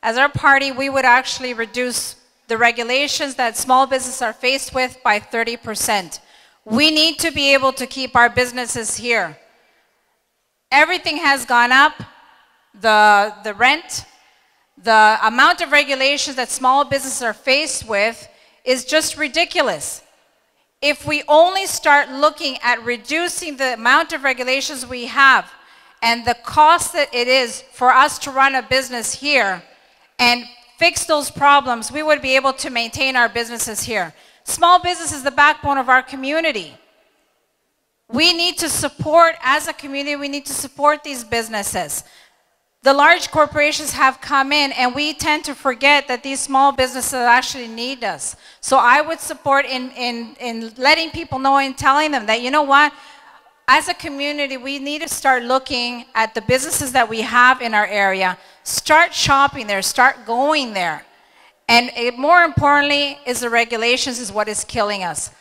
As our party, we would actually reduce the regulations that small businesses are faced with by 30%. We need to be able to keep our businesses here. Everything has gone up, the rent, the amount of regulations that small businesses are faced with is just ridiculous. If we only start looking at reducing the amount of regulations we have and the cost that it is for us to run a business here and fix those problems, we would be able to maintain our businesses here. Small business is the backbone of our community. We need to support, as a community, we need to support these businesses. The large corporations have come in, and we tend to forget that these small businesses actually need us. So I would support in letting people know and telling them that, you know what, as a community, we need to start looking at the businesses that we have in our area, start shopping there, start going there. And more importantly, is the regulations is what is killing us.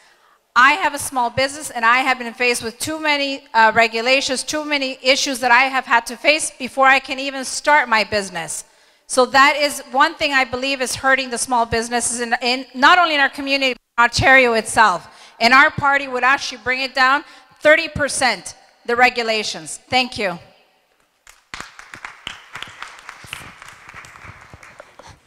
I have a small business, and I have been faced with too many regulations, too many issues that I have had to face before I can even start my business. So that is one thing I believe is hurting the small businesses, in not only in our community, but in Ontario itself. And our party would actually bring it down 30%, the regulations. Thank you.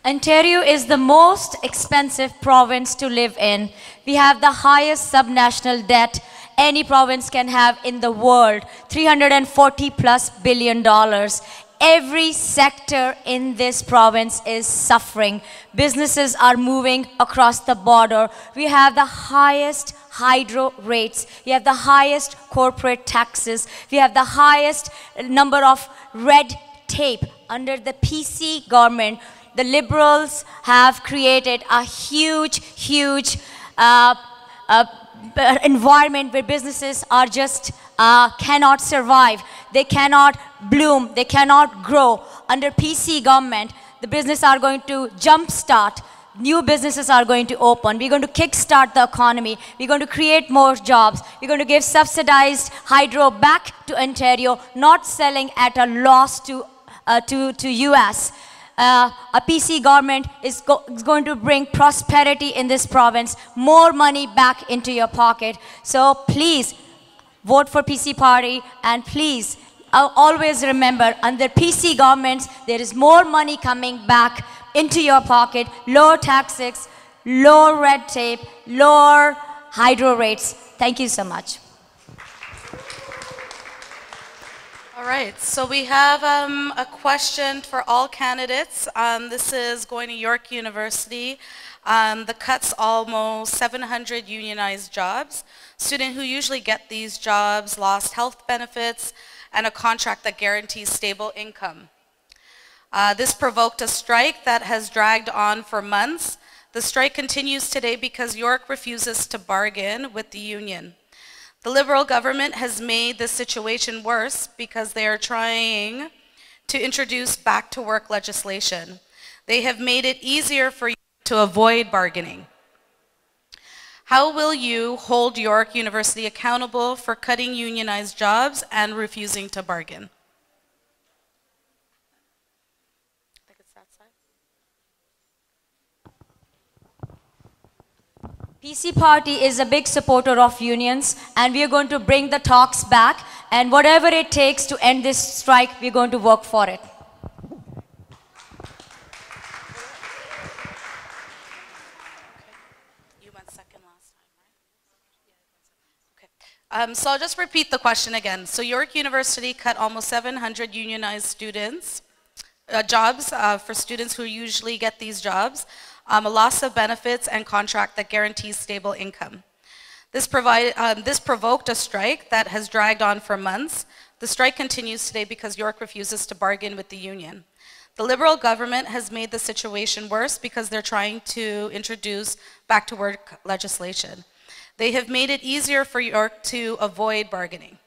Ontario is the most expensive province to live in. We have the highest subnational debt any province can have in the world, $340+ billion. Every sector in this province is suffering. Businesses are moving across the border. We have the highest hydro rates. We have the highest corporate taxes. We have the highest number of red tape under the PC government. The Liberals have created a huge environment where businesses are just cannot survive. They cannot bloom. They cannot grow. Under PC government, the businesses are going to jumpstart. New businesses are going to open. We're going to kickstart the economy. We're going to create more jobs. We're going to give subsidized hydro back to Ontario, not selling at a loss to US. A PC government is going to bring prosperity in this province, more money back into your pocket. So please vote for PC party, and please always remember, under PC governments, there is more money coming back into your pocket, lower taxes, lower red tape, lower hydro rates. Thank you so much. All right, so we have a question for all candidates. This is going to York University. The cut's almost 700 unionized jobs. Students who usually get these jobs lost health benefits and a contract that guarantees stable income. This provoked a strike that has dragged on for months. The strike continues today because York refuses to bargain with the union. The Liberal government has made this situation worse because they are trying to introduce back-to-work legislation. They have made it easier for you to avoid bargaining. How will you hold York University accountable for cutting unionized jobs and refusing to bargain? I think it's that side. PC Party is a big supporter of unions, and we are going to bring the talks back, and whatever it takes to end this strike, we're going to work for it. So I'll just repeat the question again. So York University cut almost 700 unionized students, jobs for students who usually get these jobs, a loss of benefits and contract that guarantees stable income. This provoked a strike that has dragged on for months. The strike continues today because York refuses to bargain with the union. The Liberal government has made the situation worse because they're trying to introduce back to work legislation. They have made it easier for York to avoid bargaining.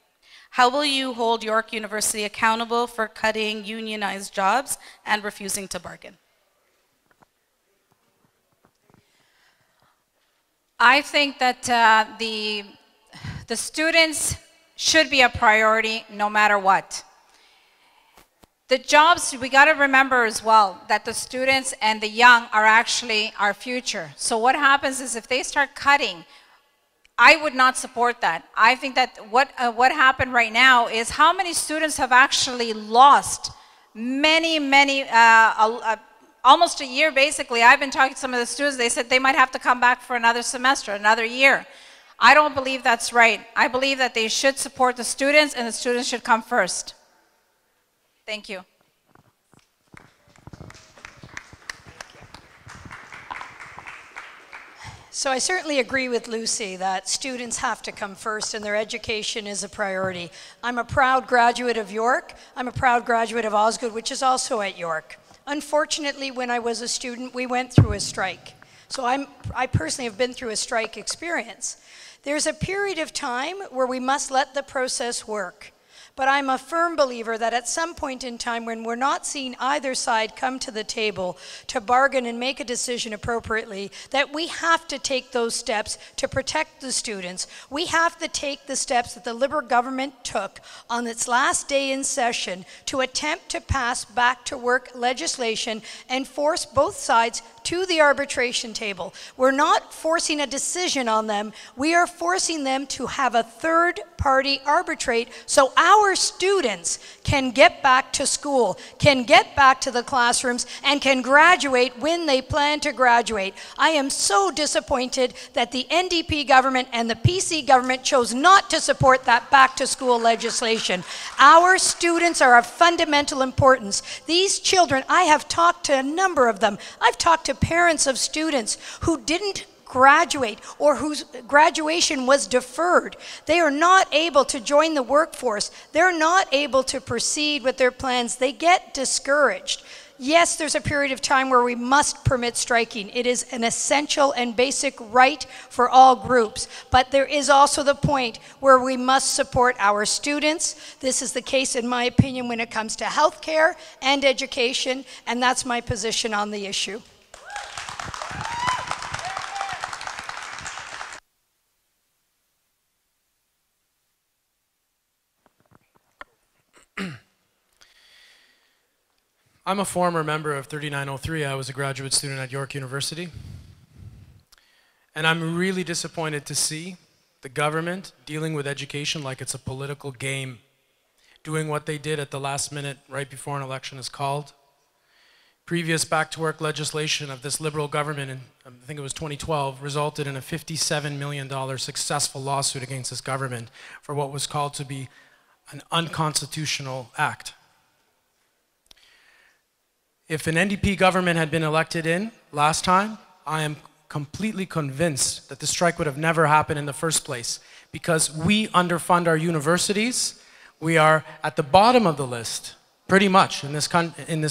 How will you hold York University accountable for cutting unionized jobs and refusing to bargain? I think that the students should be a priority no matter what. The jobs, we got to remember as well that the students and the young are actually our future. So what happens is if they start cutting, I would not support that. I think that what happened right now is how many students have actually lost almost a year basically. I've been talking to some of the students, they said they might have to come back for another semester, another year. I don't believe that's right. I believe that they should support the students and the students should come first. Thank you. So I certainly agree with Lucy that students have to come first and their education is a priority. I'm a proud graduate of York. I'm a proud graduate of Osgoode, which is also at York. Unfortunately, when I was a student, we went through a strike. So I personally have been through a strike experience. There's a period of time where we must let the process work. But I'm a firm believer that at some point in time when we're not seeing either side come to the table to bargain and make a decision appropriately, that we have to take those steps to protect the students. We have to take the steps that the Liberal government took on its last day in session to attempt to pass back to work legislation and force both sides to the arbitration table. We're not forcing a decision on them. We are forcing them to have a third party arbitrate so our students can get back to school, can get back to the classrooms, and can graduate when they plan to graduate. I am so disappointed that the NDP government and the PC government chose not to support that back to school legislation. Our students are of fundamental importance. These children, I have talked to a number of them. I've talked to parents of students who didn't graduate or whose graduation was deferred. They are not able to join the workforce. They're not able to proceed with their plans. They get discouraged. Yes, there's a period of time where we must permit striking. It is an essential and basic right for all groups. But there is also the point where we must support our students. This is the case, in my opinion, when it comes to healthcare and education, and that's my position on the issue. I'm a former member of 3903. I was a graduate student at York University. And I'm really disappointed to see the government dealing with education like it's a political game, doing what they did at the last minute right before an election is called. Previous back-to-work legislation of this Liberal government in, I think it was 2012, resulted in a $57 million successful lawsuit against this government for what was called to be an unconstitutional act. If an NDP government had been elected in last time, I am completely convinced that the strike would have never happened in the first place because we underfund our universities. We are at the bottom of the list, pretty much, in this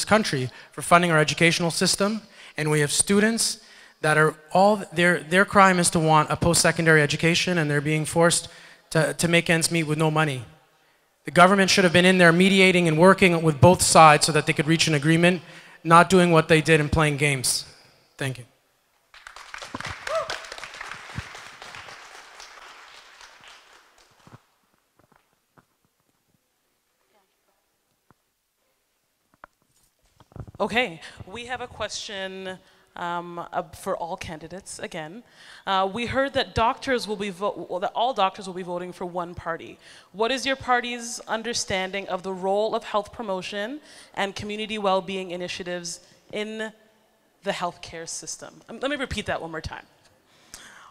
country for funding our educational system, and we have students that are all, their crime is to want a post-secondary education and they're being forced to make ends meet with no money. The government should have been in there mediating and working with both sides so that they could reach an agreement, not doing what they did and playing games. Thank you. Okay, we have a question for all candidates again. We heard that that all doctors will be voting for one party. What is your party's understanding of the role of health promotion and community well-being initiatives in the healthcare system? Let me repeat that one more time.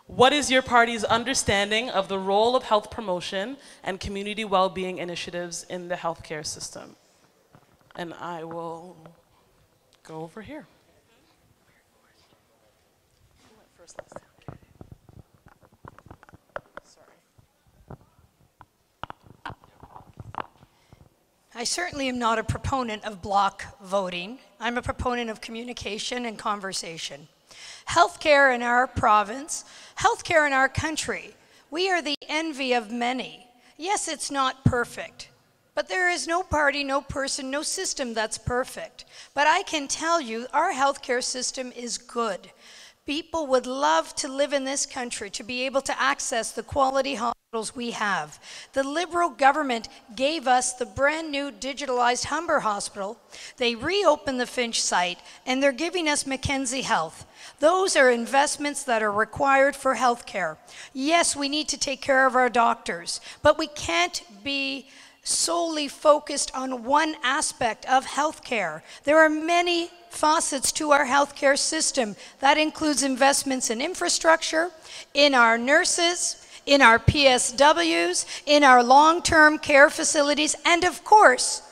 What is your party's understanding of the role of health promotion and community well-being initiatives in the healthcare system? And I will go over here. Who went first last time? Sorry. I certainly am not a proponent of block voting. I'm a proponent of communication and conversation. Healthcare in our province, healthcare in our country, we are the envy of many. Yes, it's not perfect, but there is no party, no person, no system that's perfect. But I can tell you our healthcare system is good. People would love to live in this country, to be able to access the quality hospitals we have. The Liberal government gave us the brand new digitalized Humber Hospital. They reopened the Finch site, and they're giving us Mackenzie Health. Those are investments that are required for healthcare. Yes, we need to take care of our doctors, but we can't be solely focused on one aspect of healthcare. There are many facets to our healthcare system. That includes investments in infrastructure, in our nurses, in our PSWs, in our long-term care facilities, and of course,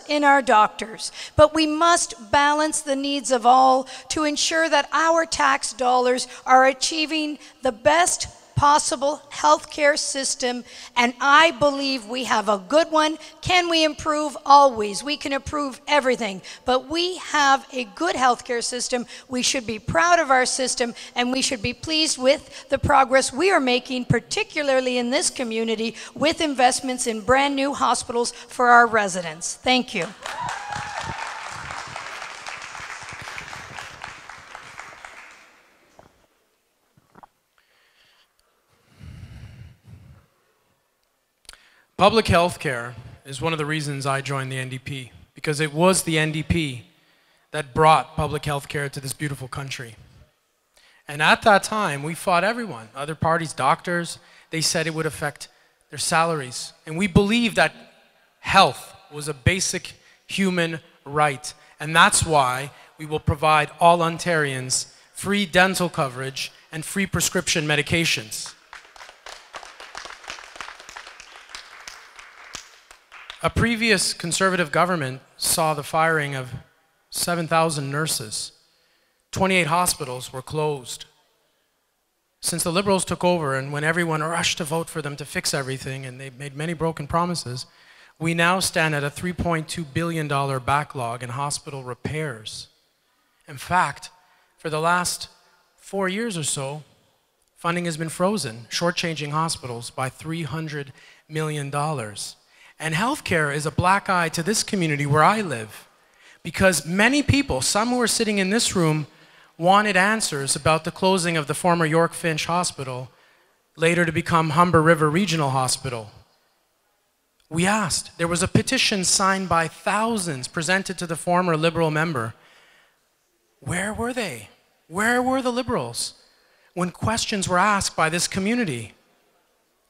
in our doctors. But we must balance the needs of all to ensure that our tax dollars are achieving the best possible healthcare system, and I believe we have a good one. Can we improve? Always. We can improve everything, but we have a good healthcare system. We should be proud of our system, and we should be pleased with the progress we are making, particularly in this community, with investments in brand new hospitals for our residents. Thank you. Public health care is one of the reasons I joined the NDP, because it was the NDP that brought public health care to this beautiful country. And at that time, we fought everyone, other parties, doctors. They said it would affect their salaries. And we believed that health was a basic human right. And that's why we will provide all Ontarians free dental coverage and free prescription medications. A previous Conservative government saw the firing of 7,000 nurses. 28 hospitals were closed. Since the Liberals took over and when everyone rushed to vote for them to fix everything, and they made many broken promises, we now stand at a $3.2 billion backlog in hospital repairs. In fact, for the last 4 years or so, funding has been frozen, shortchanging hospitals by $300 million. And healthcare is a black eye to this community where I live, because many people, some who are sitting in this room, wanted answers about the closing of the former York Finch Hospital, later to become Humber River Regional Hospital. We asked. There was a petition signed by thousands presented to the former Liberal member. Where were they? Where were the Liberals when questions were asked by this community?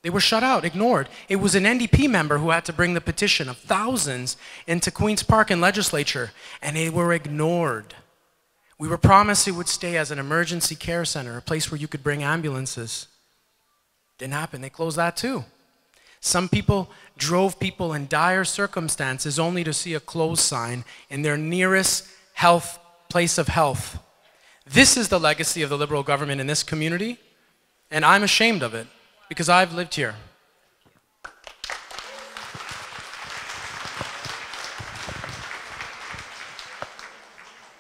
They were shut out, ignored. It was an NDP member who had to bring the petition of thousands into Queen's Park and Legislature, and they were ignored. We were promised it would stay as an emergency care center, a place where you could bring ambulances. Didn't happen. They closed that too. Some people drove people in dire circumstances only to see a closed sign in their nearest place of health. This is the legacy of the Liberal government in this community, and I'm ashamed of it, because I've lived here.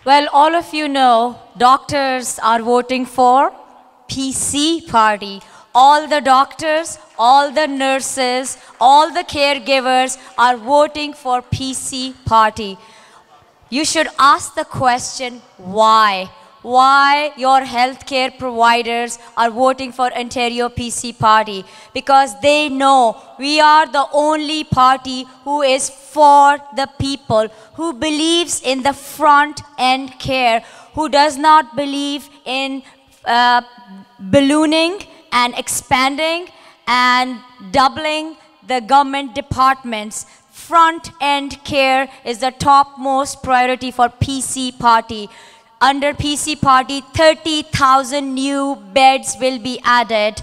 Well, all of you know, doctors are voting for PC party. All the doctors, all the nurses, all the caregivers are voting for PC party. You should ask the question, why? why your healthcare providers are voting for Ontario PC Party, because they know we are the only party who is for the people, who believes in the front end care, who does not believe in ballooning and expanding and doubling the government departments. Front end care is the topmost priority for PC Party. Under PC Party, 30,000 new beds will be added.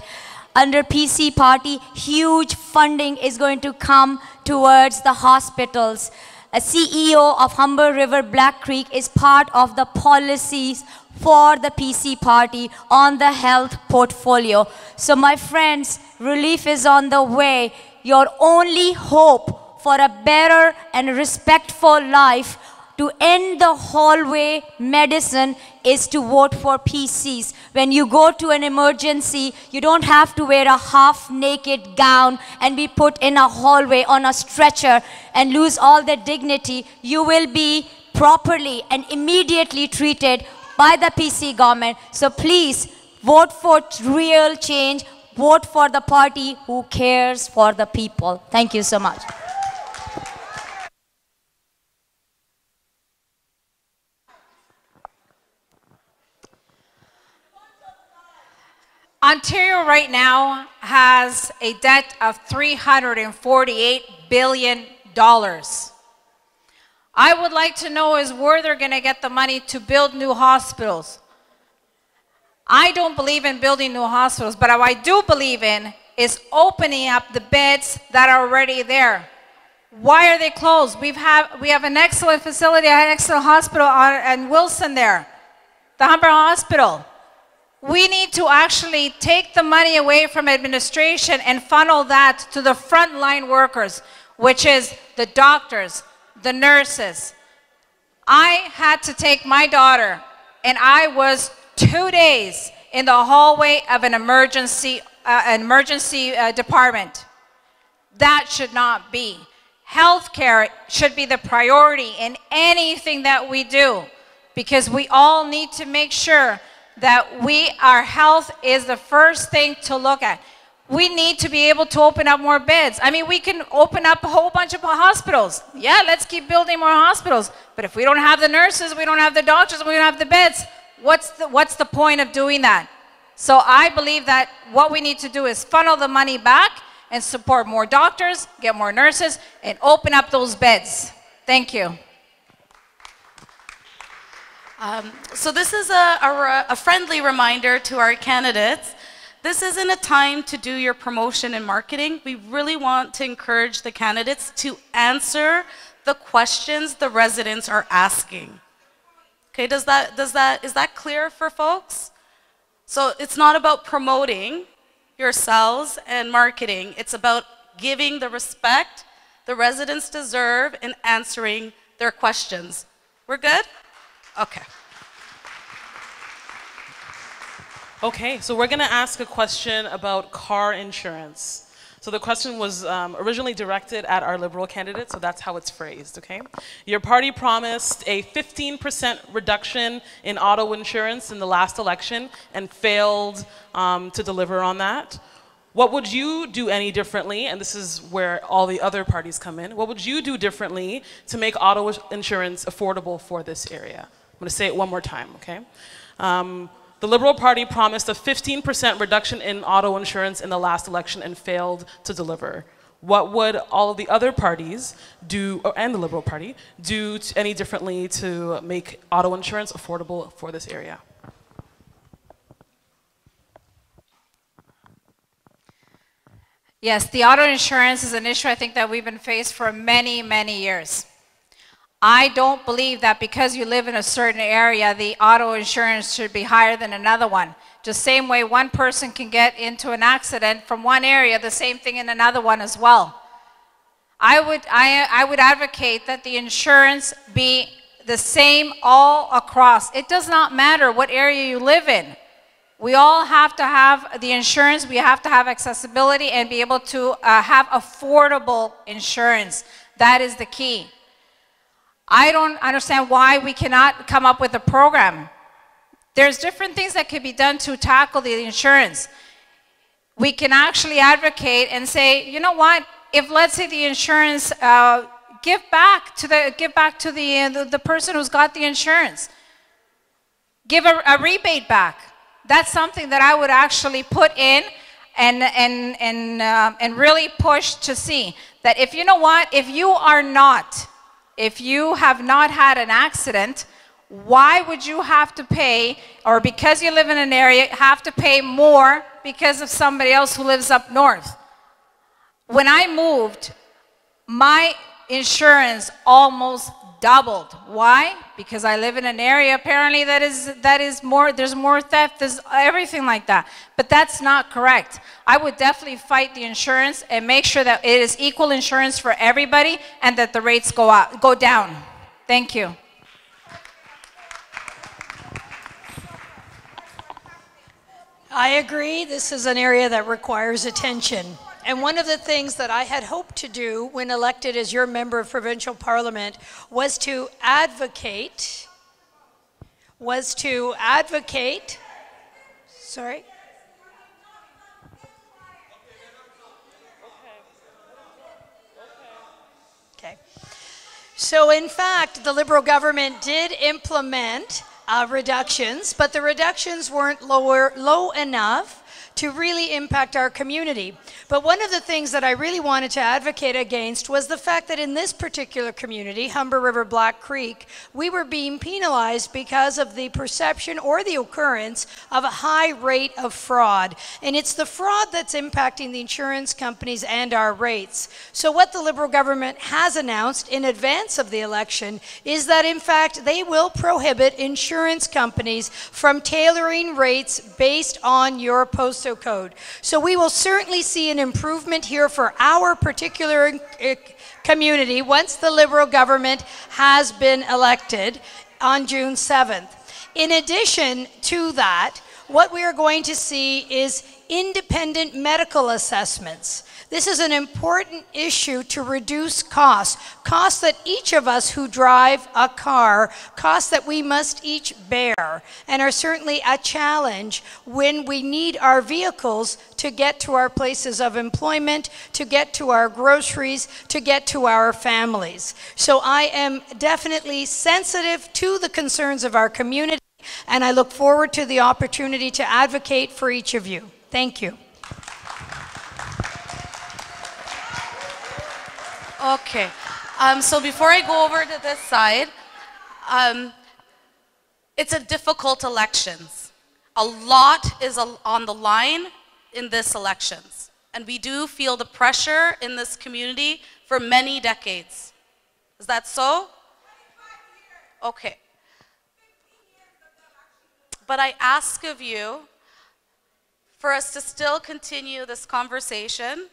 Under PC Party, huge funding is going to come towards the hospitals. A CEO of Humber River-Black Creek is part of the policies for the PC Party on the health portfolio. So my friends, relief is on the way. Your only hope for a better and respectful life, to end the hallway medicine, is to vote for PCs. When you go to an emergency, you don't have to wear a half-naked gown and be put in a hallway on a stretcher and lose all the dignity. You will be properly and immediately treated by the PC government. So please, vote for real change. Vote for the party who cares for the people. Thank you so much. Ontario right now has a debt of $348 billion. I would like to know is where they're going to get the money to build new hospitals. I don't believe in building new hospitals, but what I do believe in is opening up the beds that are already there. Why are they closed? We have an excellent facility, an excellent hospital in Wilson there, the Humber Hospital. We need to actually take the money away from administration and funnel that to the frontline workers, which is the doctors, the nurses. I had to take my daughter, and I was 2 days in the hallway of an emergency department. That should not be. Healthcare should be the priority in anything that we do, because we all need to make sure that our health is the first thing to look at. We need to be able to open up more beds. I mean, we can open up a whole bunch of hospitals. Yeah, let's keep building more hospitals. But if we don't have the nurses, we don't have the doctors, we don't have the beds, what's the point of doing that? So I believe that what we need to do is funnel the money back and support more doctors, get more nurses, and open up those beds. Thank you. So this is a friendly reminder to our candidates. This isn't a time to do your promotion and marketing. We really want to encourage the candidates to answer the questions the residents are asking. Okay, is that clear for folks? So it's not about promoting yourselves and marketing. It's about giving the respect the residents deserve and answering their questions. We're good? Okay. Okay, so we're going to ask a question about car insurance. So the question was originally directed at our Liberal candidate, so that's how it's phrased, okay? Your party promised a 15% reduction in auto insurance in the last election and failed to deliver on that. What would you do any differently, and this is where all the other parties come in, what would you do differently to make auto insurance affordable for this area? I'm going to say it one more time, okay? The Liberal Party promised a 15% reduction in auto insurance in the last election and failed to deliver. What would all of the other parties do, and the Liberal Party, do any differently to make auto insurance affordable for this area? Yes, the auto insurance is an issue I think that we've been faced for many, many years. I don't believe that because you live in a certain area, the auto insurance should be higher than another one. Just same way one person can get into an accident from one area, the same thing in another one as well. I would advocate that the insurance be the same all across. It does not matter what area you live in. We all have to have the insurance, we have to have accessibility and be able to have affordable insurance. That is the key. I don't understand why we cannot come up with a program. There's different things that could be done to tackle the insurance. We can actually advocate and say, you know what, if let's say the insurance, give back to the person who's got the insurance. Give a rebate back. That's something that I would actually put in and really push to see that if you know what, if you have not had an accident, why would you have to pay, or because you live in an area, have to pay more because of somebody else who lives up north? When I moved, my insurance almost doubled. Why? Because I live in an area apparently that is more, there's more theft, there's everything like that. But that's not correct. I would definitely fight the insurance and make sure that it is equal insurance for everybody and that the rates go down. Thank you. I agree. This is an area that requires attention. And one of the things that I had hoped to do when elected as your member of provincial parliament was to advocate, sorry. Okay. So in fact, the Liberal government did implement reductions, but the reductions weren't low enough to really impact our community. But one of the things that I really wanted to advocate against was the fact that in this particular community, Humber River-Black Creek, we were being penalized because of the perception or the occurrence of a high rate of fraud. And it's the fraud that's impacting the insurance companies and our rates. So what the Liberal government has announced in advance of the election is that in fact they will prohibit insurance companies from tailoring rates based on your postal code. So we will certainly see an improvement here for our particular community once the Liberal government has been elected on June 7th. In addition to that, what we are going to see is independent medical assessments. This is an important issue to reduce costs that each of us who drive a car, costs that we must each bear, and are certainly a challenge when we need our vehicles to get to our places of employment, to get to our groceries, to get to our families. So I am definitely sensitive to the concerns of our community, and I look forward to the opportunity to advocate for each of you. Thank you. Okay, so before I go over to this side, it's a difficult elections. A lot is on the line in this elections, and we do feel the pressure in this community for many decades. Is that so? Okay. But I ask of you for us to still continue this conversation.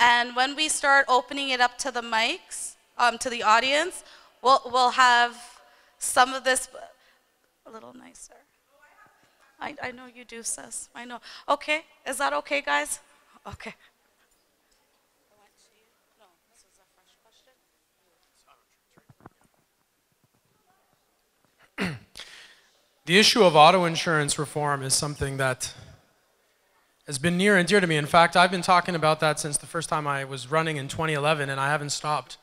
And when we start opening it up to the mics, to the audience, we'll have some of this a little nicer. I know you do, sis. I know. Okay, is that okay, guys? Okay. The issue of auto insurance reform is something that has been near and dear to me. In fact, I've been talking about that since the first time I was running in 2011, and I haven't stopped.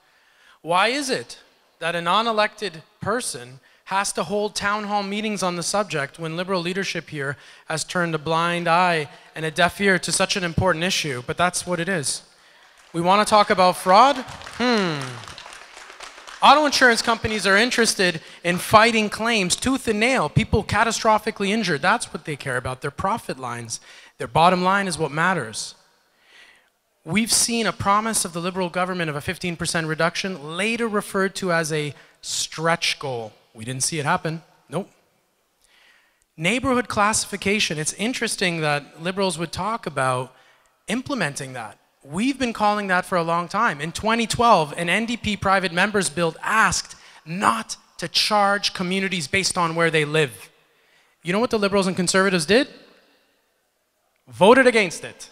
Why is it that a non-elected person has to hold town hall meetings on the subject when Liberal leadership here has turned a blind eye and a deaf ear to such an important issue? But that's what it is. We want to talk about fraud? Auto insurance companies are interested in fighting claims tooth and nail, people catastrophically injured. That's what they care about, their profit lines. Their bottom line is what matters. We've seen a promise of the Liberal government of a 15% reduction, later referred to as a stretch goal. We didn't see it happen. Nope. Neighborhood classification. It's interesting that Liberals would talk about implementing that. We've been calling that for a long time. In 2012, an NDP private members bill asked not to charge communities based on where they live. You know what the Liberals and Conservatives did? Voted against it.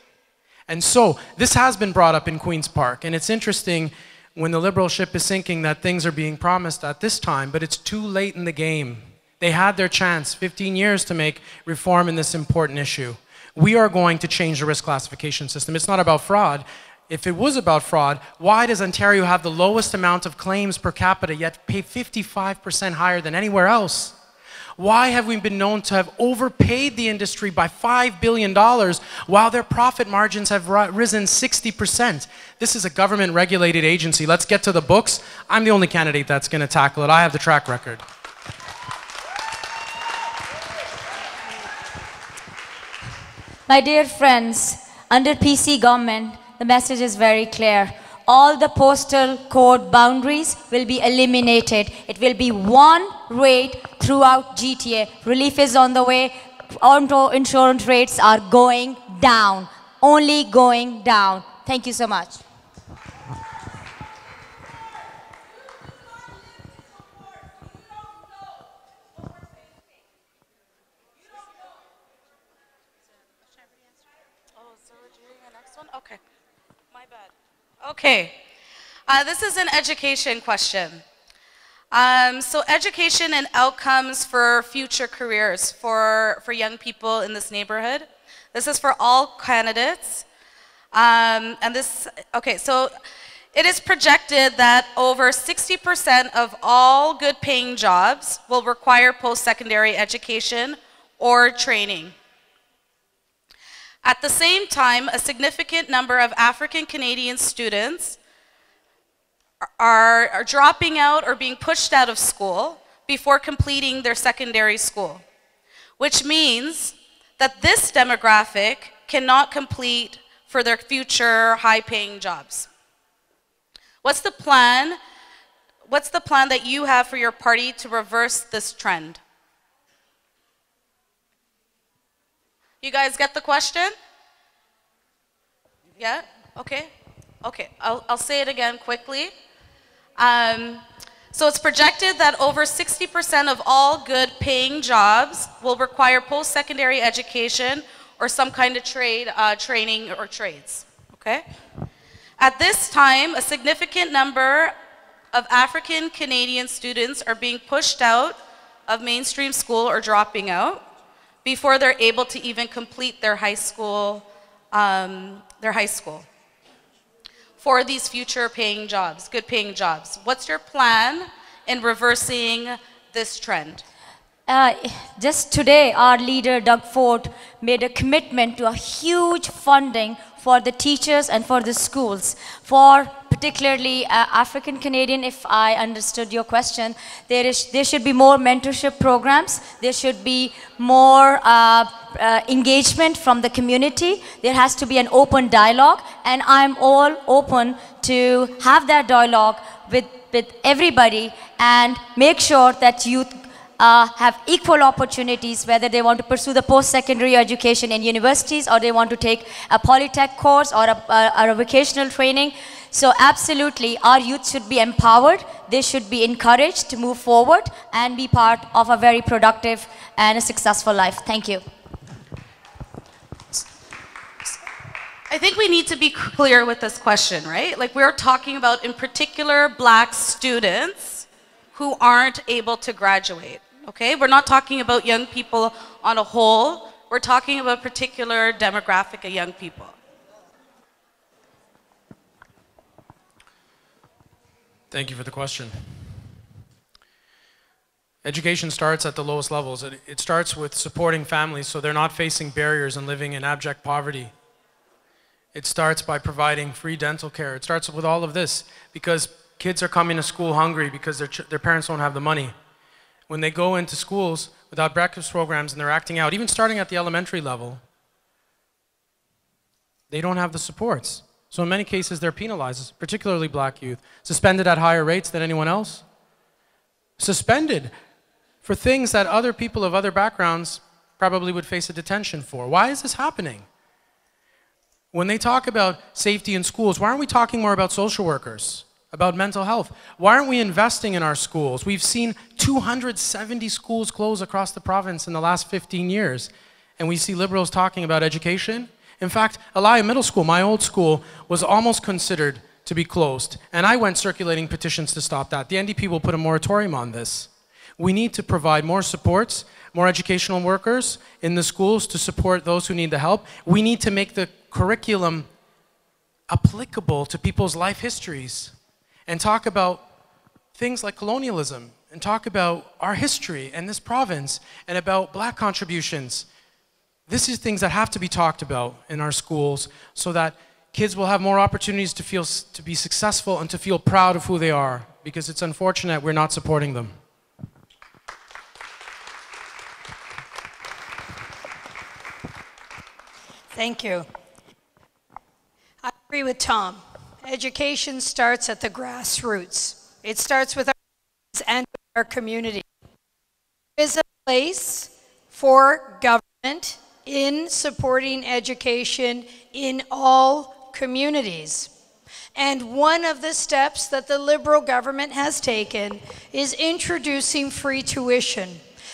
And so this has been brought up in Queen's Park, and it's interesting when the Liberal ship is sinking that things are being promised at this time, but it's too late in the game. They had their chance, 15 years, to make reform in this important issue. We are going to change the risk classification system. It's not about fraud. If it was about fraud, why does Ontario have the lowest amount of claims per capita yet pay 55% higher than anywhere else? Why have we been known to have overpaid the industry by $5 billion while their profit margins have risen 60%? This is a government-regulated agency. Let's get to the books. I'm the only candidate that's going to tackle it. I have the track record. My dear friends, under PC government, the message is very clear. All the postal code boundaries will be eliminated. It will be one rate throughout GTA. Relief is on the way. Auto insurance rates are going down, only going down. Thank you so much. Okay, my bad. Okay, this is an education question. So education and outcomes for future careers for young people in this neighborhood. This is for all candidates. So it is projected that over 60% of all good paying jobs will require post-secondary education or training. At the same time, a significant number of African Canadian students are dropping out or being pushed out of school before completing their secondary school, which means that this demographic cannot complete for their future high-paying jobs. What's the plan? What's the plan that you have for your party to reverse this trend? You guys get the question? Yeah? Okay. Okay. I'll say it again quickly. So it's projected that over 60% of all good paying jobs will require post-secondary education or some kind of training or trades. Okay? At this time, a significant number of African Canadian students are being pushed out of mainstream school or dropping out before they're able to even complete their high school for these future paying jobs, good paying jobs. What's your plan in reversing this trend? Just today, our leader, Doug Ford, made a commitment to a huge funding for the teachers and for the schools, for particularly African Canadian, if I understood your question. There should be more mentorship programs. There should be more engagement from the community. There has to be an open dialogue, and I'm all open to have that dialogue with everybody and make sure that youth have equal opportunities, whether they want to pursue the post-secondary education in universities or they want to take a polytech course or a vocational training. So absolutely, our youth should be empowered. They should be encouraged to move forward and be part of a very productive and a successful life. Thank you. I think we need to be clear with this question, right? Like, we're talking about, in particular, Black students who aren't able to graduate, okay? We're not talking about young people on a whole. We're talking about a particular demographic of young people. Thank you for the question. Education starts at the lowest levels. It starts with supporting families so they're not facing barriers and living in abject poverty. It starts by providing free dental care. It starts with all of this because kids are coming to school hungry because their parents don't have the money. When they go into schools without breakfast programs and they're acting out, even starting at the elementary level, they don't have the supports. So in many cases, they're penalized, particularly Black youth, suspended at higher rates than anyone else. Suspended for things that other people of other backgrounds probably would face a detention for. Why is this happening? When they talk about safety in schools, why aren't we talking more about social workers, about mental health? Why aren't we investing in our schools? We've seen 270 schools close across the province in the last 15 years, and we see Liberals talking about education. In fact, Elia Middle School, my old school, was almost considered to be closed, and I went circulating petitions to stop that. The NDP will put a moratorium on this. We need to provide more supports, more educational workers in the schools to support those who need the help. We need to make the curriculum applicable to people's life histories and talk about things like colonialism and talk about our history and this province and about Black contributions. This is things that have to be talked about in our schools so that kids will have more opportunities to be successful and to feel proud of who they are, because it's unfortunate we're not supporting them. Thank you. I agree with Tom. Education starts at the grassroots. It starts with our kids and with our community. There is a place for government in supporting education in all communities. And one of the steps that the Liberal government has taken is introducing free tuition.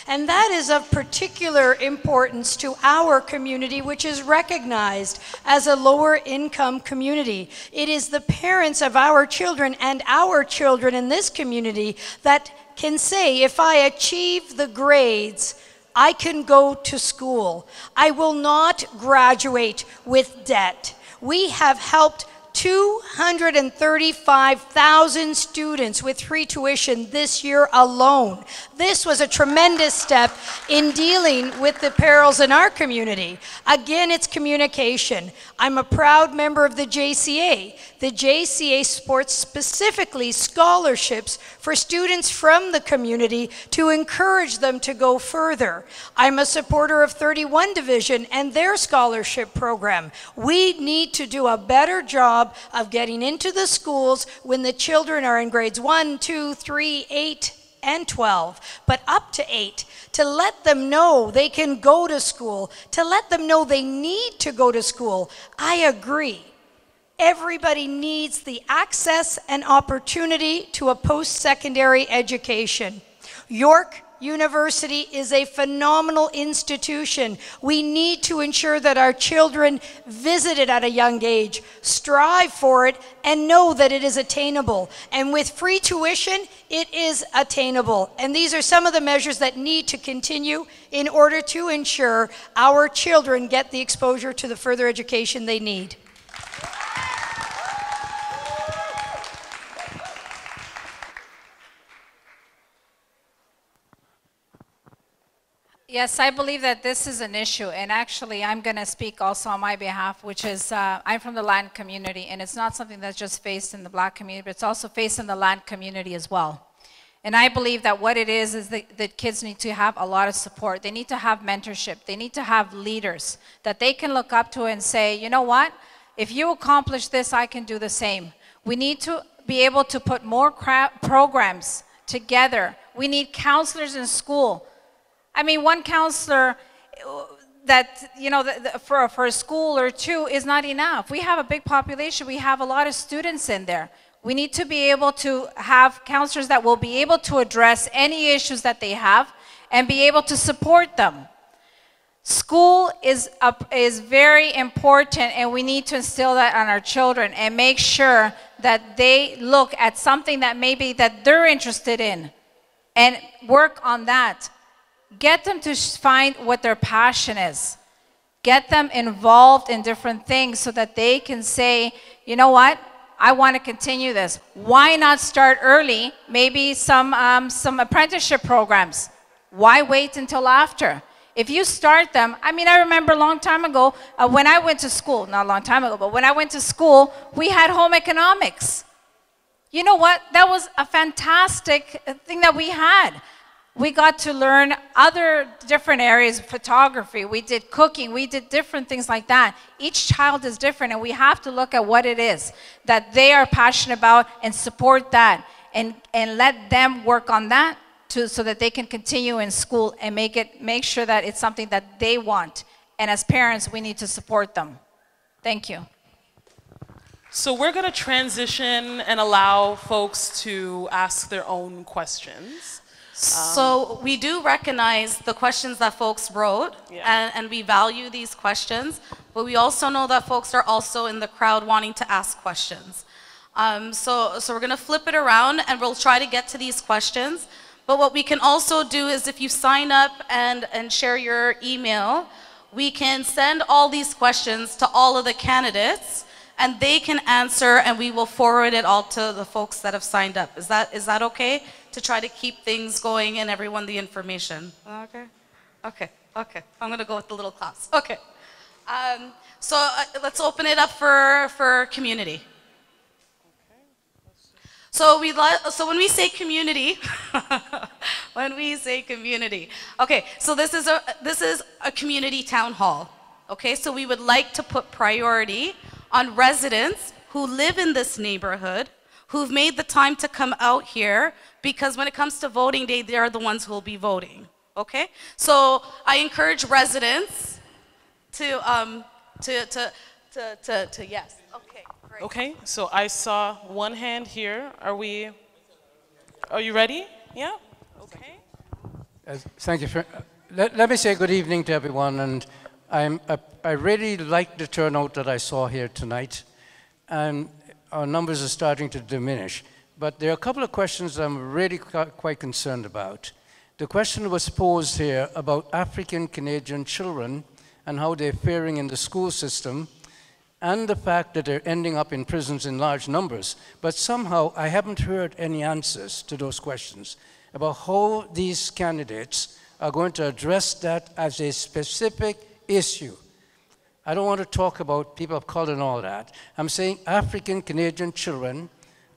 And that is of particular importance to our community, which is recognized as a lower income community. It is the parents of our children and our children in this community that can say, if I achieve the grades, I can go to school. I will not graduate with debt. We have helped 235,000 students with free tuition this year alone. This was a tremendous step in dealing with the perils in our community. Again, it's communication. I'm a proud member of the JCA. The JCA supports specifically scholarships for students from the community to encourage them to go further. I'm a supporter of 31 Division and their scholarship program. We need to do a better job of getting into the schools when the children are in grades 1, 2, 3, 8, and 12, but up to 8, to let them know they can go to school, to let them know they need to go to school. I agree. Everybody needs the access and opportunity to a post-secondary education. York University is a phenomenal institution. We need to ensure that our children visit it at a young age, strive for it, and know that it is attainable. And with free tuition, it is attainable. And these are some of the measures that need to continue in order to ensure our children get the exposure to the further education they need. Yes, I believe that this is an issue, and actually I'm going to speak also on my behalf, which is I'm from the land community, and it's not something that's just faced in the Black community, but it's also faced in the land community as well. And I believe that what it is that kids need to have a lot of support. They need to have mentorship. They need to have leaders that they can look up to and say, you know what, if you accomplish this, I can do the same. We need to be able to put more programs together. We need counselors in school. I mean, one counselor that, you know, for a school or two is not enough. We have a big population. We have a lot of students in there. We need to be able to have counselors that will be able to address any issues that they have and be able to support them. School is very important, and we need to instill that on our children and make sure that they look at something that maybe that they're interested in and work on that. Get them to find what their passion is. Get them involved in different things so that they can say, you know what, I want to continue this. Why not start early? Maybe some apprenticeship programs. Why wait until after? If you start them, I mean, I remember a long time ago when I went to school, not a long time ago, but when I went to school, we had home economics. You know what? That was a fantastic thing that we had. We got to learn other different areas of photography. We did cooking. We did different things like that. Each child is different, and we have to look at what it is that they are passionate about and support that and let them work on that so that they can continue in school and make sure that it's something that they want. And as parents, we need to support them. Thank you. So we're going to transition and allow folks to ask their own questions. So we do recognize the questions that folks wrote, and we value these questions, but we also know that folks are also in the crowd wanting to ask questions. So we're going to flip it around, and we'll try to get to these questions. But what we can also do is if you sign up and share your email, we can send all these questions to all of the candidates and they can answer and we will forward it all to the folks that have signed up. Is that okay? To try to keep things going and everyone the information. Okay? Okay, okay. I'm gonna go with the little class. Okay. So let's open it up for community. So when we say community, okay, so this is a community town hall. Okay, so we would like to put priority on residents who live in this neighborhood, who've made the time to come out here, because when it comes to voting day, they're the ones who will be voting. Okay, so I encourage residents to yes. Okay, great. Okay, so I saw one hand here. Are you ready? Yeah? Okay. Thank you. Let me say good evening to everyone, and I really like the turnout that I saw here tonight, and our numbers are starting to diminish. But there are a couple of questions I'm really quite concerned about. The question was posed here about African Canadian children and how they're faring in the school system, and the fact that they're ending up in prisons in large numbers. But somehow I haven't heard any answers to those questions about how these candidates are going to address that as a specific issue. I don't want to talk about people of color and all that. I'm saying African Canadian children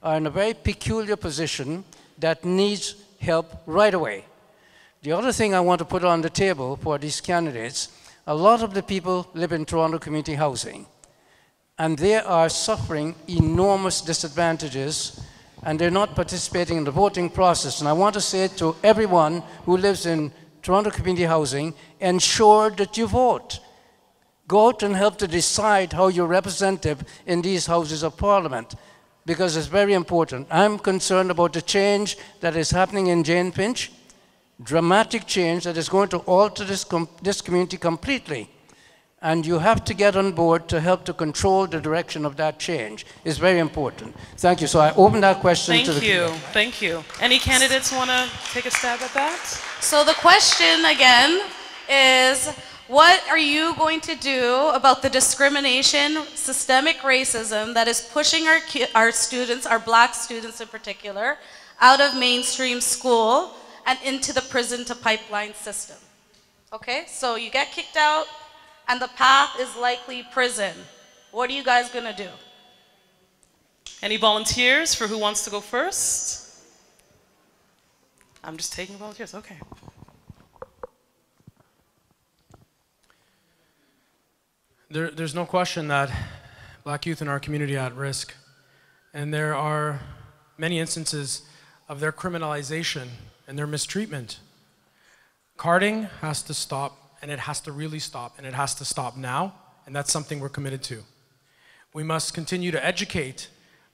are in a very peculiar position that needs help right away. The other thing I want to put on the table for these candidates, a lot of the people live in Toronto community housing, and they are suffering enormous disadvantages, and they're not participating in the voting process. And I want to say to everyone who lives in Toronto community housing, ensure that you vote. Go out and help to decide how you're representative in these houses of parliament, because it's very important. I'm concerned about the change that is happening in Jane Finch, dramatic change that is going to alter this community completely. And you have to get on board to help to control the direction of that change. It's very important. Thank you. So I open that question to the... Thank you. Any candidates want to take a stab at that? So the question again is, what are you going to do about the discrimination, systemic racism that is pushing our students, our black students in particular, out of mainstream school and into the prison to pipeline system? Okay, so you get kicked out, and the path is likely prison. What are you guys gonna do? Any volunteers for who wants to go first? I'm just taking volunteers, okay. There's no question that black youth in our community are at risk. And there are many instances of their criminalization and their mistreatment. Carding has to stop. And it has to really stop, and it has to stop now, and that's something we're committed to. We must continue to educate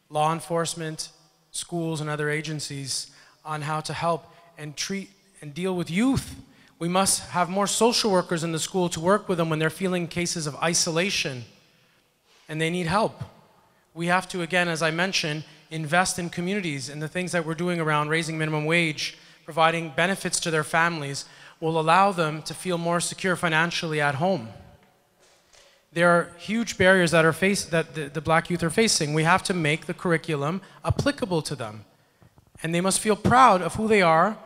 law enforcement, schools, and other agencies on how to help and treat and deal with youth. We must have more social workers in the school to work with them when they're feeling cases of isolation and they need help. We have to, again, as I mentioned, invest in communities, and the things that we're doing around raising minimum wage, providing benefits to their families, will allow them to feel more secure financially at home. There are huge barriers that the black youth are facing. We have to make the curriculum applicable to them. And they must feel proud of who they are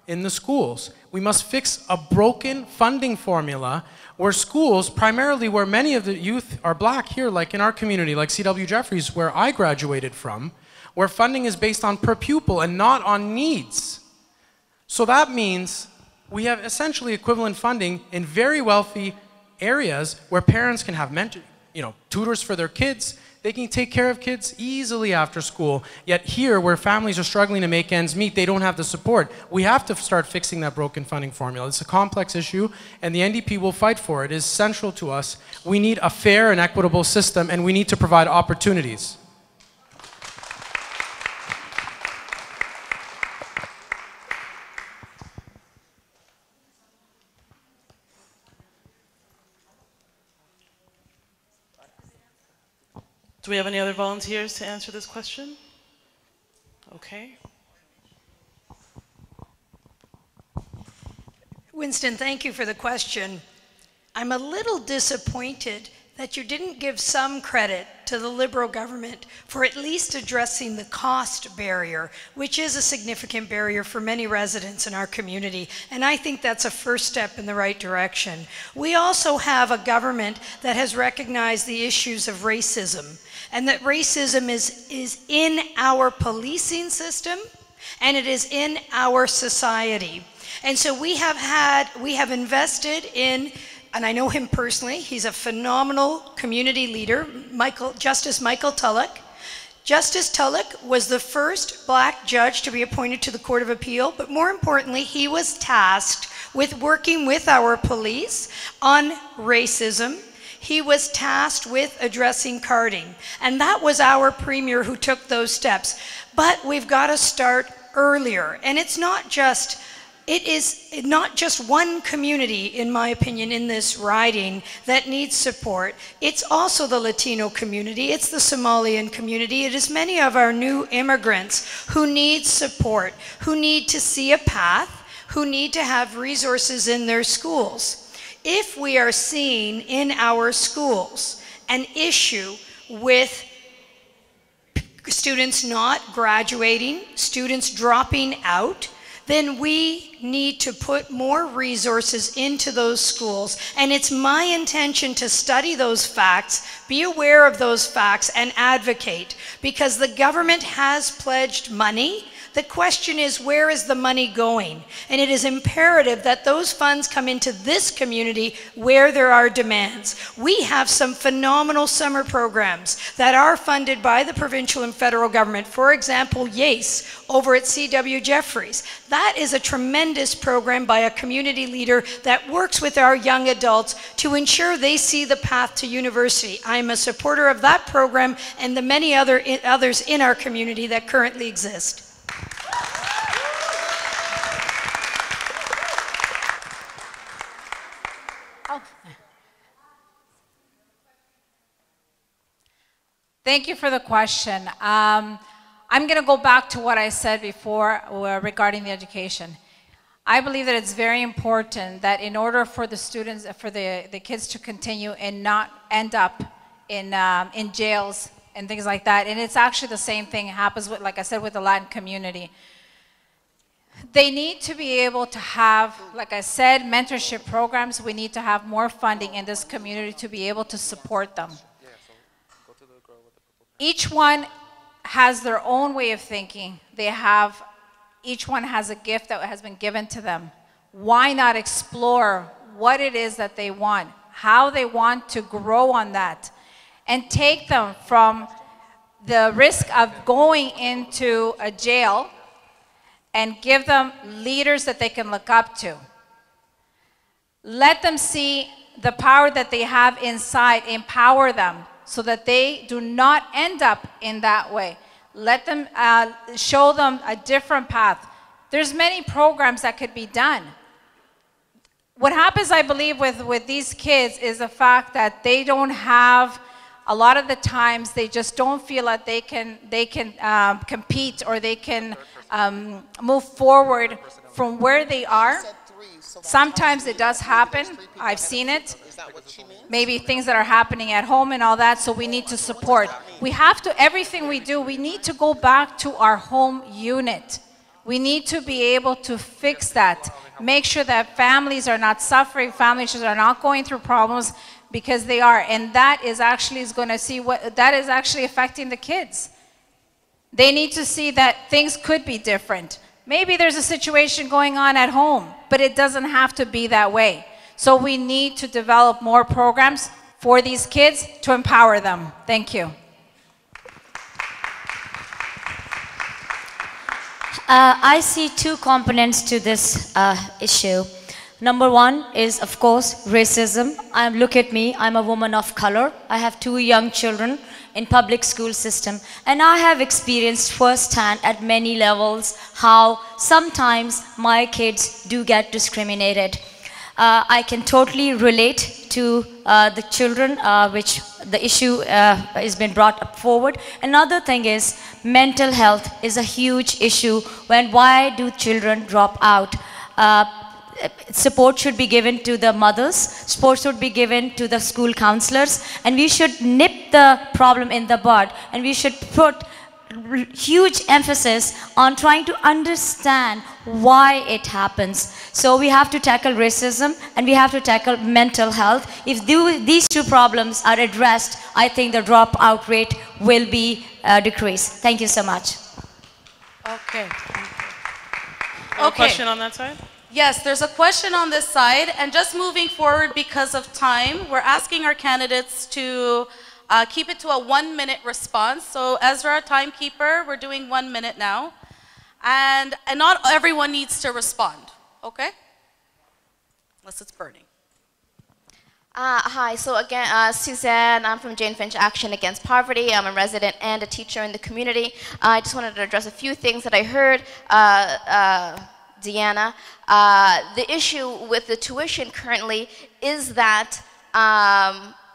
in the schools. We must fix a broken funding formula where schools, primarily where many of the youth are black here, like in our community, like C.W. Jeffries, where I graduated from, where funding is based on per pupil and not on needs. So that means we have essentially equivalent funding in very wealthy areas where parents can have tutors for their kids. They can take care of kids easily after school. Yet here, where families are struggling to make ends meet, they don't have the support. We have to start fixing that broken funding formula. It's a complex issue, and the NDP will fight for it. It is central to us. We need a fair and equitable system, and we need to provide opportunities. Do we have any other volunteers to answer this question? Okay. Winston, thank you for the question. I'm a little disappointed that you didn't give some credit to the Liberal government for at least addressing the cost barrier, which is a significant barrier for many residents in our community. And I think that's a first step in the right direction. We also have a government that has recognized the issues of racism, and that racism is in our policing system, and it is in our society. And so we have invested in, and I know him personally, he's a phenomenal community leader, Justice Michael Tulloch. Justice Tulloch was the first Black judge to be appointed to the Court of Appeal, but more importantly, he was tasked with working with our police on racism. He was tasked with addressing carding, and that was our premier who took those steps. But we've got to start earlier, and it is not just one community, in my opinion, in this riding that needs support. It's also the Latino community, it's the Somalian community, it is many of our new immigrants who need support, who need to see a path, who need to have resources in their schools. If we are seeing in our schools an issue with students not graduating, students dropping out, then we need to put more resources into those schools. And it's my intention to study those facts, be aware of those facts, and advocate, because the government has pledged money. The question is, where is the money going? And it is imperative that those funds come into this community where there are demands. We have some phenomenal summer programs that are funded by the provincial and federal government. For example, YACE over at C.W. Jeffries. That is a tremendous program by a community leader that works with our young adults to ensure they see the path to university. I'm a supporter of that program and the many others in our community that currently exist. Thank you for the question. I'm going to go back to what I said before regarding the education. I believe that it's very important that in order for the students, for the kids to continue and not end up in jails and things like that, and it's actually the same thing happens with, like I said, with the Latin community. They need to be able to have, like I said, mentorship programs. We need to have more funding in this community to be able to support them. Each one has their own way of thinking. Each one has a gift that has been given to them. Why not explore what it is that they want, how they want to grow on that, and take them from the risk of going into a jail and give them leaders that they can look up to. Let them see the power that they have inside, empower them so that they do not end up in that way. Let them show them a different path. There's many programs that could be done. What happens, I believe, with these kids is the fact that they don't have, a lot of the times, they just don't feel that they can compete or they can move forward from where they are. Sometimes it does happen. I've seen it. Maybe things that are happening at home and all that, so we need to support. We have to, everything we do, we need to go back to our home unit. We need to be able to fix that. Make sure that families are not suffering, families are not going through problems, because they are. And that is actually that is actually affecting the kids. They need to see that things could be different. Maybe there's a situation going on at home, but it doesn't have to be that way. So we need to develop more programs for these kids to empower them. Thank you. I see two components to this issue. Number one is, of course, racism. Look at me, I'm a woman of color. I have 2 young children in public school system, and I have experienced firsthand at many levels how sometimes my kids do get discriminated. I can totally relate to the children, which the issue has been brought up forward. Another thing is mental health is a huge issue. Why do children drop out? support should be given to the mothers, support should be given to the school counselors, and we should nip the problem in the bud, and we should put huge emphasis on trying to understand why it happens. So we have to tackle racism and we have to tackle mental health. If these two problems are addressed, I think the dropout rate will be decreased. Thank you so much. Okay. A question on that side? Yes, there's a question on this side, and just moving forward because of time, we're asking our candidates to keep it to a 1-minute response. So Ezra, timekeeper, we're doing 1 minute now. And not everyone needs to respond, okay? Unless it's burning. Hi, so again, Suzanne, I'm from Jane Finch Action Against Poverty. I'm a resident and a teacher in the community. I just wanted to address a few things that I heard. Deanna, the issue with the tuition currently is that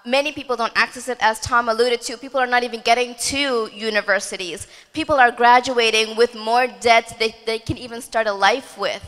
many people don't access it, as Tom alluded to. People are not even getting to universities. People are graduating with more debt than they can even start a life with,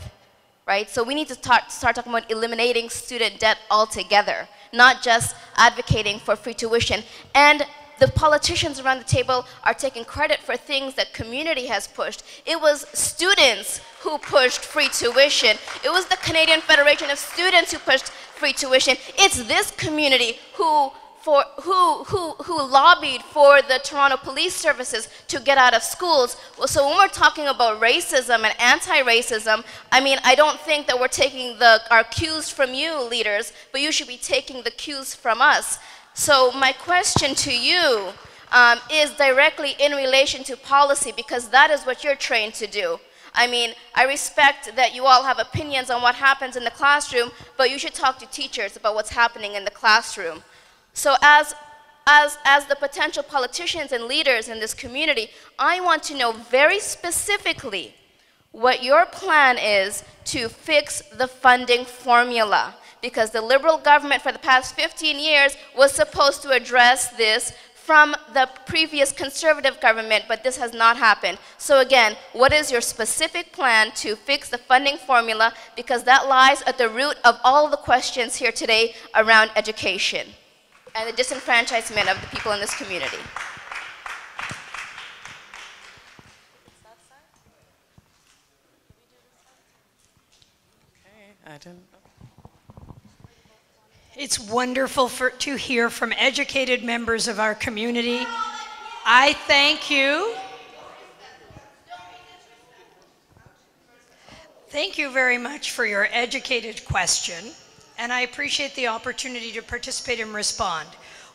right? So we need to start talking about eliminating student debt altogether, not just advocating for free tuition. And the politicians around the table are taking credit for things that community has pushed. It was students who pushed free tuition. It was the Canadian Federation of Students who pushed free tuition. It's this community who lobbied for the Toronto Police Services to get out of schools. Well, so when we're talking about racism and anti-racism, I mean, I don't think that we're taking our cues from you, leaders, but you should be taking the cues from us. So my question to you is directly in relation to policy, because that is what you're trained to do. I mean, I respect that you all have opinions on what happens in the classroom, but you should talk to teachers about what's happening in the classroom. So as the potential politicians and leaders in this community, I want to know very specifically what your plan is to fix the funding formula, because the Liberal government for the past 15 years was supposed to address this from the previous Conservative government, but this has not happened. So again, what is your specific plan to fix the funding formula, because that lies at the root of all the questions here today around education and the disenfranchisement of the people in this community. Okay, I didn't. It's wonderful to hear from educated members of our community. I thank you. Thank you very much for your educated question, and I appreciate the opportunity to participate and respond.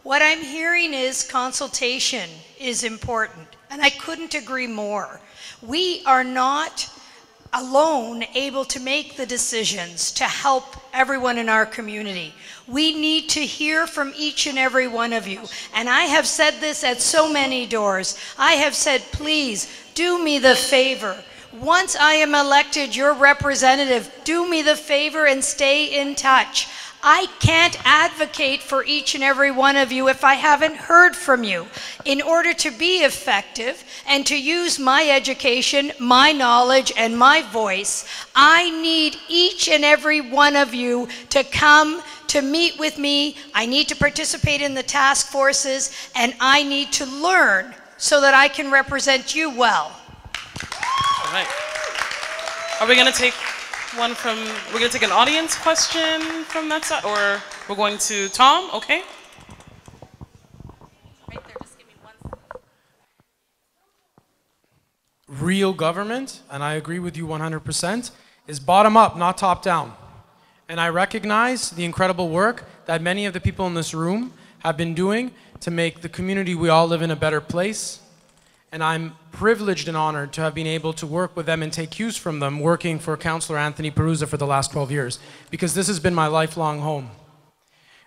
What I'm hearing is consultation is important, and I couldn't agree more. We are not alone able to make the decisions to help everyone in our community. We need to hear from each and every one of you. And I have said this at so many doors. I have said, please do me the favor. Once I am elected your representative, do me the favor and stay in touch. I can't advocate for each and every one of you if I haven't heard from you. In order to be effective and to use my education, my knowledge, and my voice, I need each and every one of you to come to meet with me. I need to participate in the task forces, and I need to learn so that I can represent you well. All right. Are we going to take one from, we're going to take an audience question from that side, or we're going to Tom? Okay. Right there, just give me 1 second. Real government, and I agree with you 100%, is bottom up, not top down. And I recognize the incredible work that many of the people in this room have been doing to make the community we all live in a better place. And I'm privileged and honored to have been able to work with them and take cues from them, working for Councillor Anthony Peruza for the last 12 years, because this has been my lifelong home.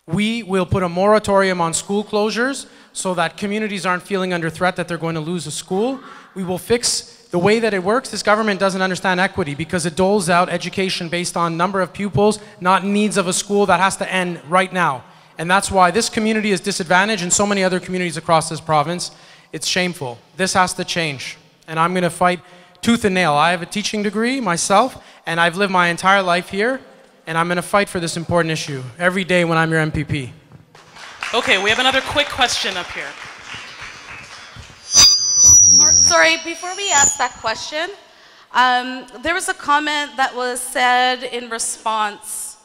We will put a moratorium on school closures so that communities aren't feeling under threat that they're going to lose a school. We will fix the way that it works. This government doesn't understand equity because it doles out education based on number of pupils, not needs of a school. That has to end right now. And that's why this community is disadvantaged, and so many other communities across this province. It's shameful. This has to change. And I'm going to fight tooth and nail. I have a teaching degree myself, and I've lived my entire life here. and I'm going to fight for this important issue every day when I'm your MPP. Okay, we have another quick question up here. Sorry, before we ask that question, there was a comment that was said in response.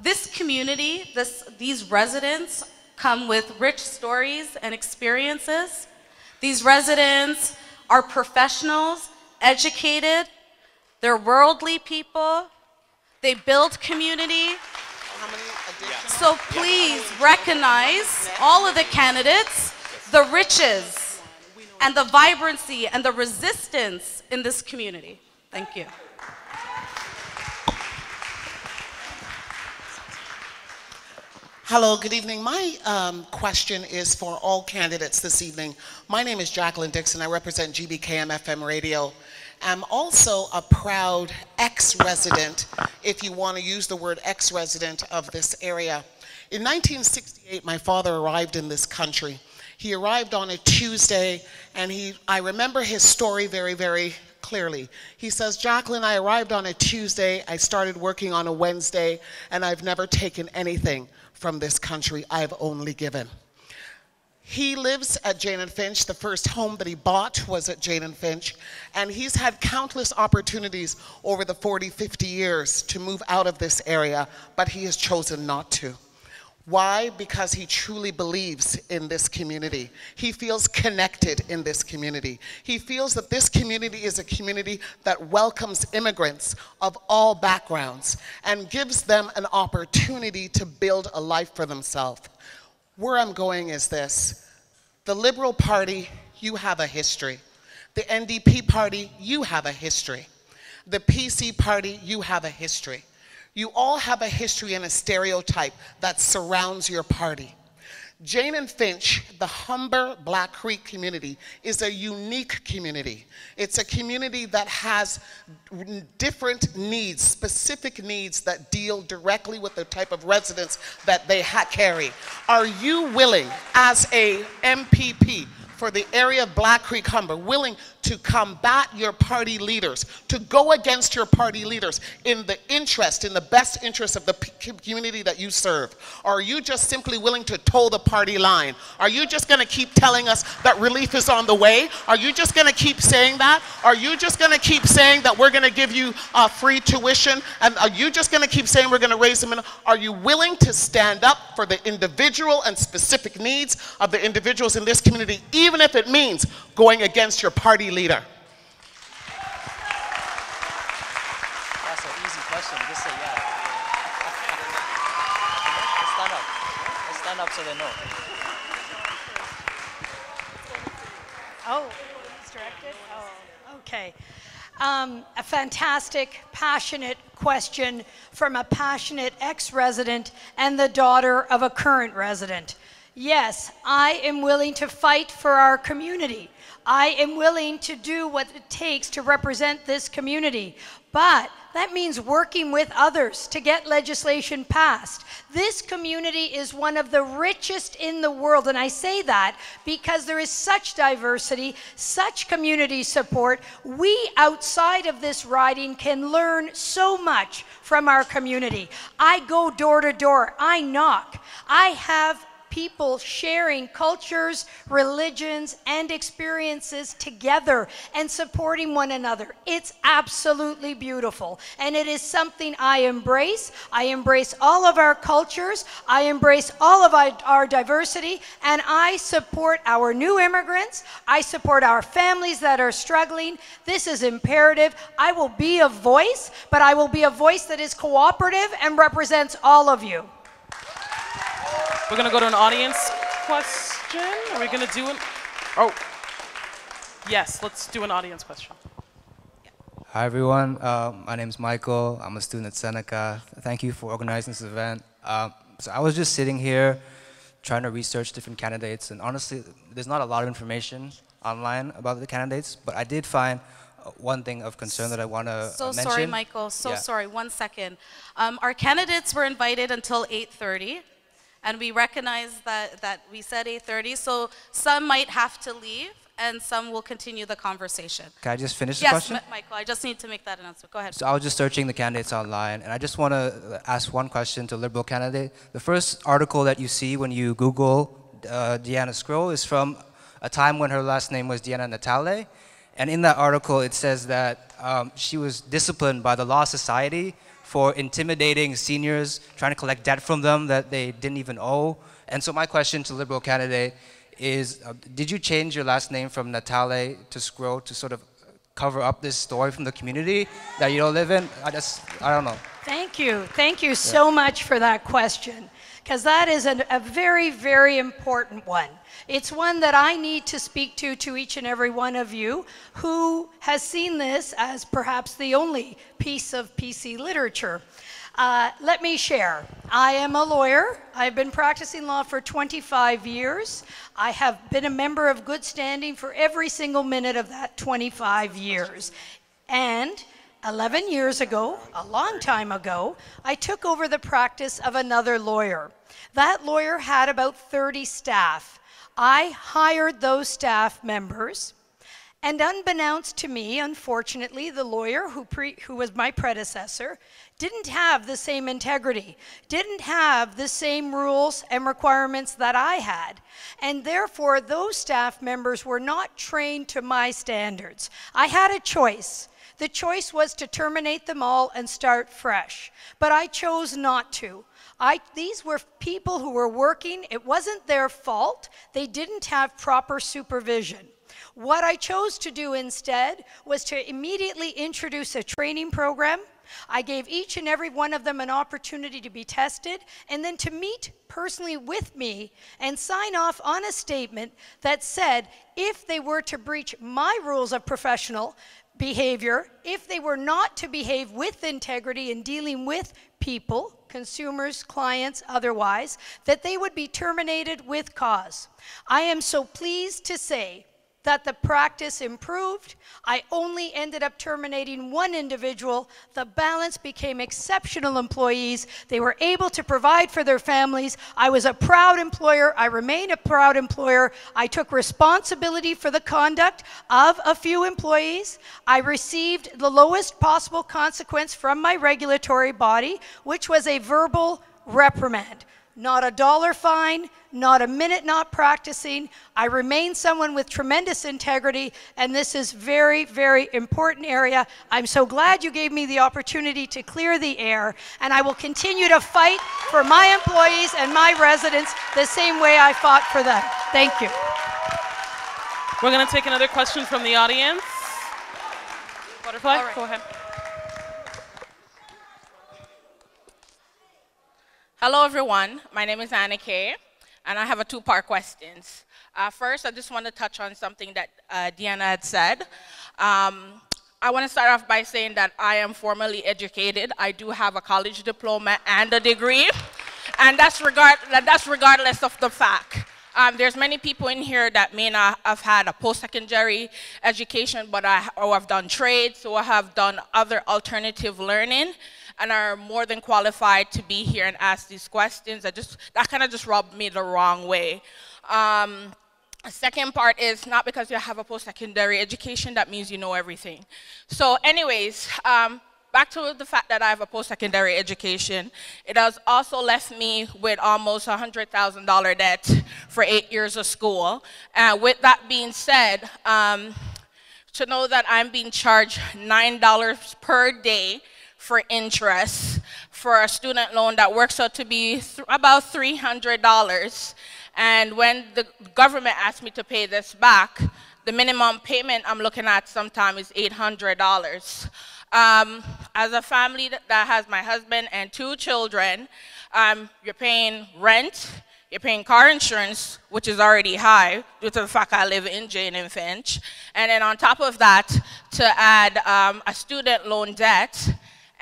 This community, these residents come with rich stories and experiences. These residents are professionals, educated, they're worldly people, they build community. So please recognize all of the candidates, the riches and the vibrancy and the resistance in this community. Thank you. Hello, good evening. My question is for all candidates this evening. My name is Jacqueline Dixon. I represent GBKM FM Radio. I'm also a proud ex-resident, if you want to use the word ex-resident, of this area. In 1968, my father arrived in this country. He arrived on a Tuesday, and I remember his story very, very clearly. He says, Jacqueline, I arrived on a Tuesday, I started working on a Wednesday, and I've never taken anything from this country, I've only given. He lives at Jane and Finch. The first home that he bought was at Jane and Finch, and he's had countless opportunities over the 40, 50 years to move out of this area, but he has chosen not to. Why? Because he truly believes in this community. He feels connected in this community. He feels that this community is a community that welcomes immigrants of all backgrounds and gives them an opportunity to build a life for themselves. Where I'm going is this. The Liberal Party, you have a history. The NDP Party, you have a history. The PC Party, you have a history. You all have a history and a stereotype that surrounds your party. Jane and Finch, the Humber Black Creek community, is a unique community. It's a community that has different needs, specific needs that deal directly with the type of residents that they carry. Are you willing, as a MPP, for the area of Black Creek Humber, willing to combat your party leaders, to go against your party leaders in the best interest of the community that you serve? Or are you just simply willing to toe the party line? Are you just going to keep telling us that relief is on the way? Are you just going to keep saying that? Are you just going to keep saying that we're going to give you free tuition? And are you just going to keep saying we're going to raise them? Are you willing to stand up for the individual and specific needs of the individuals in this community, even if it means going against your party leader? That's an easy question. Just say yeah. Let's stand up. Let's stand up so they know. Oh, it's directed? Oh, okay. A fantastic, passionate question from a passionate ex-resident and the daughter of a current resident. Yes, I am willing to fight for our community. I am willing to do what it takes to represent this community. But that means working with others to get legislation passed. This community is one of the richest in the world, and I say that because there is such diversity, such community support. We outside of this riding can learn so much from our community. I go door to door, I knock. I have people sharing cultures, religions, and experiences together and supporting one another. It's absolutely beautiful, and it is something I embrace. I embrace all of our cultures. I embrace all of our diversity, and I support our new immigrants. I support our families that are struggling. This is imperative. I will be a voice, but I will be a voice that is cooperative and represents all of you. We're going to go to an audience question. Are we going to do an... Oh, yes, let's do an audience question. Hi, everyone. My name is Michael. I'm a student at Seneca. Thank you for organizing this event. So I was just sitting here trying to research different candidates, and honestly, there's not a lot of information online about the candidates, but I did find one thing of concern that I want to mention. So sorry, Michael. Sorry. 1 second. Our candidates were invited until 8:30. And we recognize that we said 8:30, so some might have to leave, and some will continue the conversation. Can I just finish the yes, question? Michael, I just need to make that announcement. Go ahead. So I was just searching the candidates online, and I just want to ask one question to Liberal candidate. The first article that you see when you Google Deanna Sgro is from a time when her last name was Deanna Natale. And in that article, it says that she was disciplined by the Law Society for intimidating seniors, trying to collect debt from them that they didn't even owe. And so my question to Liberal candidate is, did you change your last name from Natale to Sgro to sort of cover up this story from the community that you don't live in? I don't know. Thank you. Thank you so much for that question, because that is a very, very important one. It's one that I need to speak to each and every one of you who has seen this as perhaps the only piece of PC literature. Let me share. I am a lawyer. I've been practicing law for 25 years. I have been a member of good standing for every single minute of that 25 years. And 11 years ago, a long time ago, I took over the practice of another lawyer. That lawyer had about 30 staff. I hired those staff members, and unbeknownst to me, unfortunately, the lawyer who was my predecessor didn't have the same integrity, didn't have the same rules and requirements that I had, and therefore those staff members were not trained to my standards. I had a choice. The choice was to terminate them all and start fresh, but I chose not to. These were people who were working. It wasn't their fault. They didn't have proper supervision. What I chose to do instead was to immediately introduce a training program. I gave each and every one of them an opportunity to be tested and then to meet personally with me and sign off on a statement that said if they were to breach my rules of professional behavior, if they were not to behave with integrity in dealing with people, consumers, clients, otherwise, that they would be terminated with cause. I am so pleased to say that the practice improved. I only ended up terminating one individual. The balance became exceptional employees. They were able to provide for their families. I was a proud employer. I remain a proud employer. I took responsibility for the conduct of a few employees. I received the lowest possible consequence from my regulatory body, which was a verbal reprimand. Not a dollar fine, not a minute not practicing. I remain someone with tremendous integrity, and this is very, very important area. I'm so glad you gave me the opportunity to clear the air, and I will continue to fight for my employees and my residents the same way I fought for them. Thank you. We're going to take another question from the audience. Butterfly, go ahead. Hello, everyone. My name is Anna Kay, and I have a two-part questions. First, I just want to touch on something that Deanna had said. I want to start off by saying that I am formally educated. I do have a college diploma and a degree, and that's regardless of the fact. There's many people in here that may not have had a post-secondary education, but or have done trades, or have done other alternative learning, and are more than qualified to be here and ask these questions. That kind of just rubbed me the wrong way. A second part is not because you have a post-secondary education, that means you know everything. So anyways, back to the fact that I have a post-secondary education, it has also left me with almost $100,000 debt for 8 years of school. With that being said, to know that I'm being charged $9 per day for interest for a student loan that works out to be about $300. And when the government asked me to pay this back, the minimum payment I'm looking at sometime is $800. As a family that has my husband and 2 children, you're paying rent, you're paying car insurance, which is already high due to the fact I live in Jane and Finch. And then on top of that, to add a student loan debt,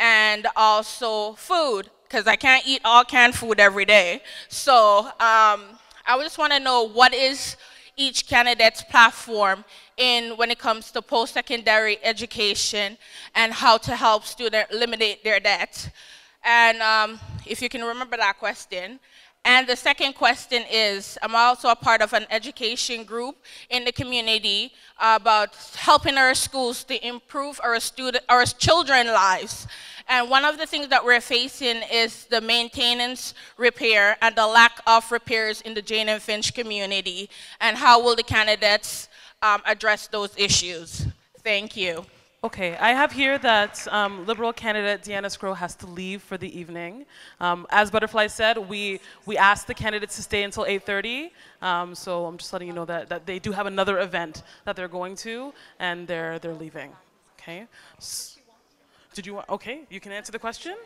and also food, because I can't eat all canned food every day. So I just want to know what is each candidate's platform when it comes to post-secondary education and how to help students eliminate their debt. And if you can remember that question. And the second question is, I'm also a part of an education group in the community about helping our schools to improve our children's lives. And one of the things that we're facing is the maintenance, repair, and the lack of repairs in the Jane and Finch community. And how will the candidates address those issues? Thank you. Okay, I have here that Liberal candidate Deanna Sgro has to leave for the evening. As Butterfly said, we asked the candidates to stay until 8:30, so I'm just letting you know that they do have another event that they're going to, and they're leaving. Okay. Did you want? Okay, you can answer the question.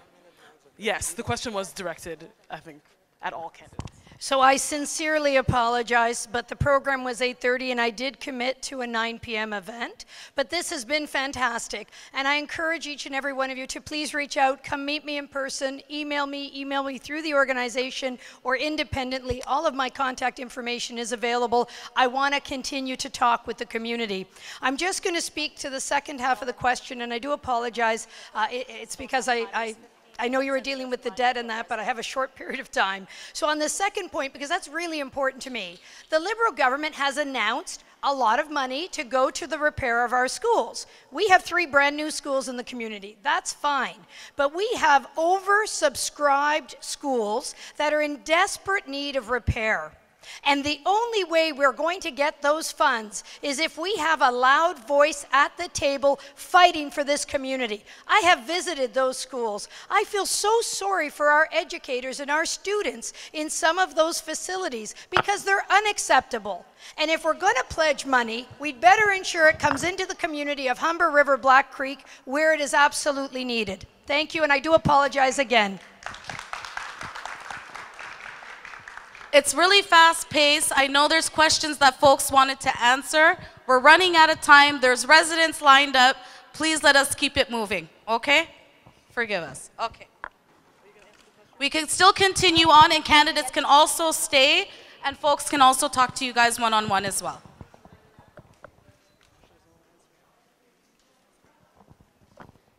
Yes, the question was directed, I think, at all candidates. So I sincerely apologize, but the program was 8:30 and I did commit to a 9 p.m. event. But this has been fantastic. And I encourage each and every one of you to please reach out, come meet me in person, email me through the organization or independently. All of my contact information is available. I want to continue to talk with the community. I'm just going to speak to the second half of the question, and I do apologize. It's because I know you were dealing with the debt and that, but I have a short period of time. So on the second point, because that's really important to me, the Liberal government has announced a lot of money to go to the repair of our schools. We have 3 brand new schools in the community. That's fine. But we have oversubscribed schools that are in desperate need of repair. And the only way we're going to get those funds is if we have a loud voice at the table fighting for this community. I have visited those schools. I feel so sorry for our educators and our students in some of those facilities because they're unacceptable. And if we're going to pledge money, we'd better ensure it comes into the community of Humber River-Black Creek where it is absolutely needed. Thank you, and I do apologize again. It's really fast paced. I know there's questions that folks wanted to answer. We're running out of time. There's residents lined up. Please let us keep it moving, okay? Forgive us. Okay. We can still continue on, and candidates can also stay, and folks can also talk to you guys one-on-one as well.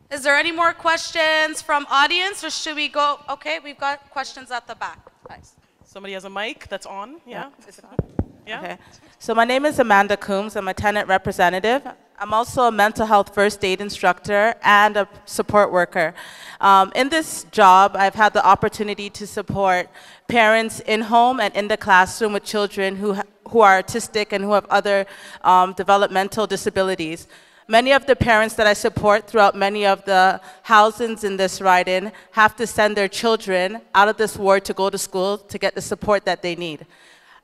Is there any more questions from audience, or should we go? Okay, we've got questions at the back. Nice. Somebody has a mic that's on. Yeah. Is it on? Yeah. Okay. So my name is Amanda Coombs. I'm a tenant representative. I'm also a mental health first aid instructor and a support worker. In this job, I've had the opportunity to support parents in home and in the classroom with children who are autistic and who have other developmental disabilities. Many of the parents that I support throughout many of the housings in this ride-in have to send their children out of this ward to go to school to get the support that they need.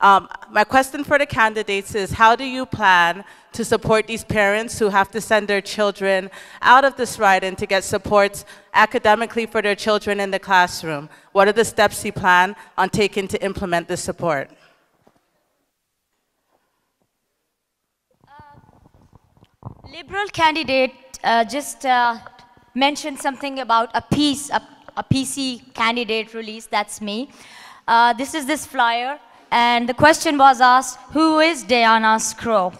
My question for the candidates is, how do you plan to support these parents who have to send their children out of this ride-in to get supports academically for their children in the classroom? What are the steps you plan on taking to implement this support? Liberal candidate just mentioned something about a PC candidate release. That's me. This is this flyer, and the question was asked, who is Deanna Sgro?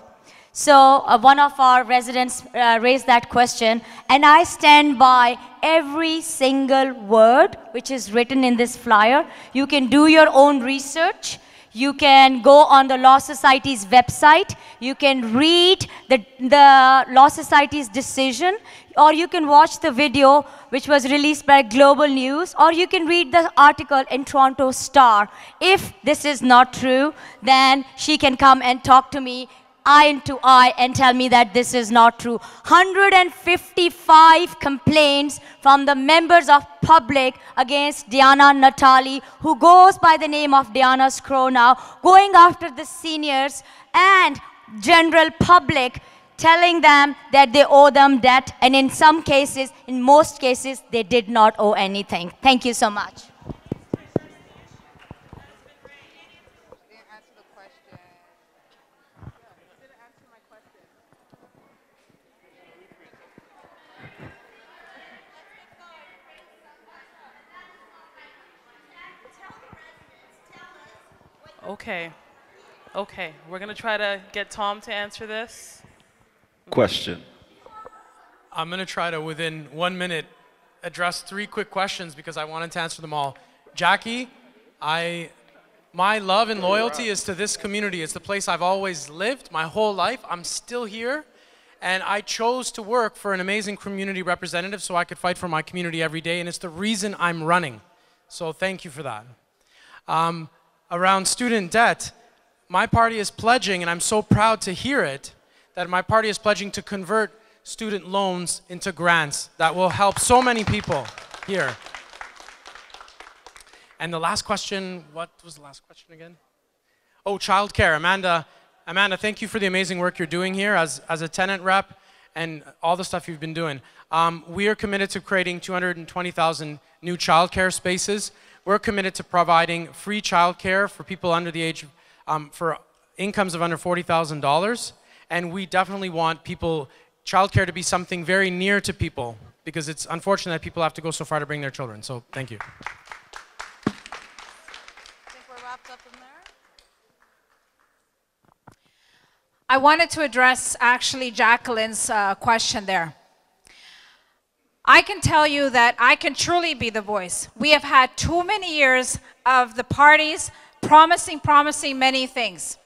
So one of our residents raised that question, and I stand by every single word which is written in this flyer. You can do your own research. You can go on the Law Society's website. You can read the Law Society's decision, or you can watch the video which was released by Global News, or you can read the article in Toronto Star. If this is not true, then she can come and talk to me eye into eye and tell me that this is not true. 155 complaints from the members of public against Deanna Natali, who goes by the name of Deanna Sgro now, going after the seniors and general public, telling them that they owe them debt, and in some cases, in most cases, they did not owe anything. Thank you so much. Okay, we're gonna try to get Tom to answer this. Question. I'm gonna try to, within 1 minute, address 3 quick questions because I wanted to answer them all. Jackie, I My love and loyalty is to this community. It's the place I've always lived my whole life. I'm still here. And I chose to work for an amazing community representative so I could fight for my community every day, and it's the reason I'm running. So thank you for that. Around student debt, my party is pledging, and I'm so proud to hear it, that my party is pledging to convert student loans into grants that will help so many people here. And the last question, what was the last question again? Oh, childcare. Amanda, thank you for the amazing work you're doing here as a tenant rep and all the stuff you've been doing. We are committed to creating 220,000 new childcare spaces. We're committed to providing free childcare for people under the age for incomes of under $40,000. And we definitely want childcare to be something very near to people, because it's unfortunate that people have to go so far to bring their children. So thank you. I wanted to address actually Jacqueline's question there. I can tell you that I can truly be the voice. We have had too many years of the parties promising many things.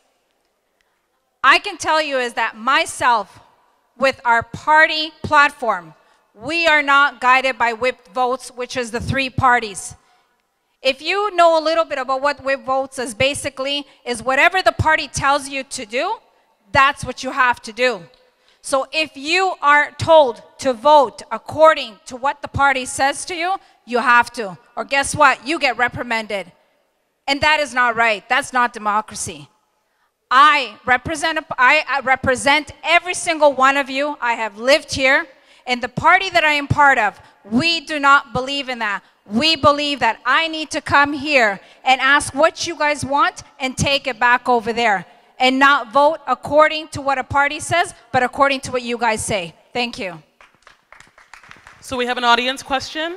I can tell you is that myself, with our party platform, we are not guided by whipped votes, which is the three parties. If you know a little bit about what whipped votes is, basically is whatever the party tells you to do, that's what you have to do. So if you are told to vote according to what the party says to you, you have to. Or guess what? You get reprimanded. And that is not right. That's not democracy. I represent every single one of you. I have lived here. And the party that I am part of, we do not believe in that. We believe that I need to come here and ask what you guys want and take it back over there. And not vote according to what a party says, but according to what you guys say. Thank you. So we have an audience question.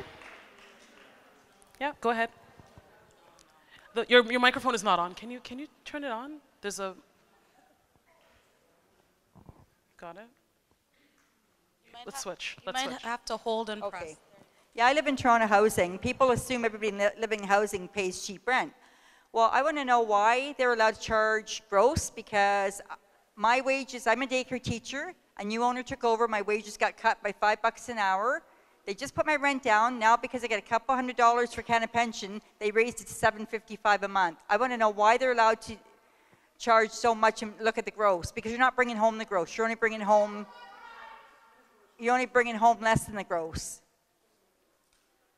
Yeah, go ahead. Your microphone is not on. Can you turn it on? There's a... Got it? Let's switch. Let's switch. Have to hold and press. Yeah, I live in Toronto housing. People assume everybody living in housing pays cheap rent. Well, I want to know why they're allowed to charge gross, because my wages, I'm a daycare teacher, a new owner took over, my wages got cut by $5 an hour. They just put my rent down. Now because I get a couple $100 for Canada pension, they raised it to $7.55 a month. I want to know why they're allowed to charge so much and look at the gross, because you're not bringing home the gross. You're only bringing home less than the gross.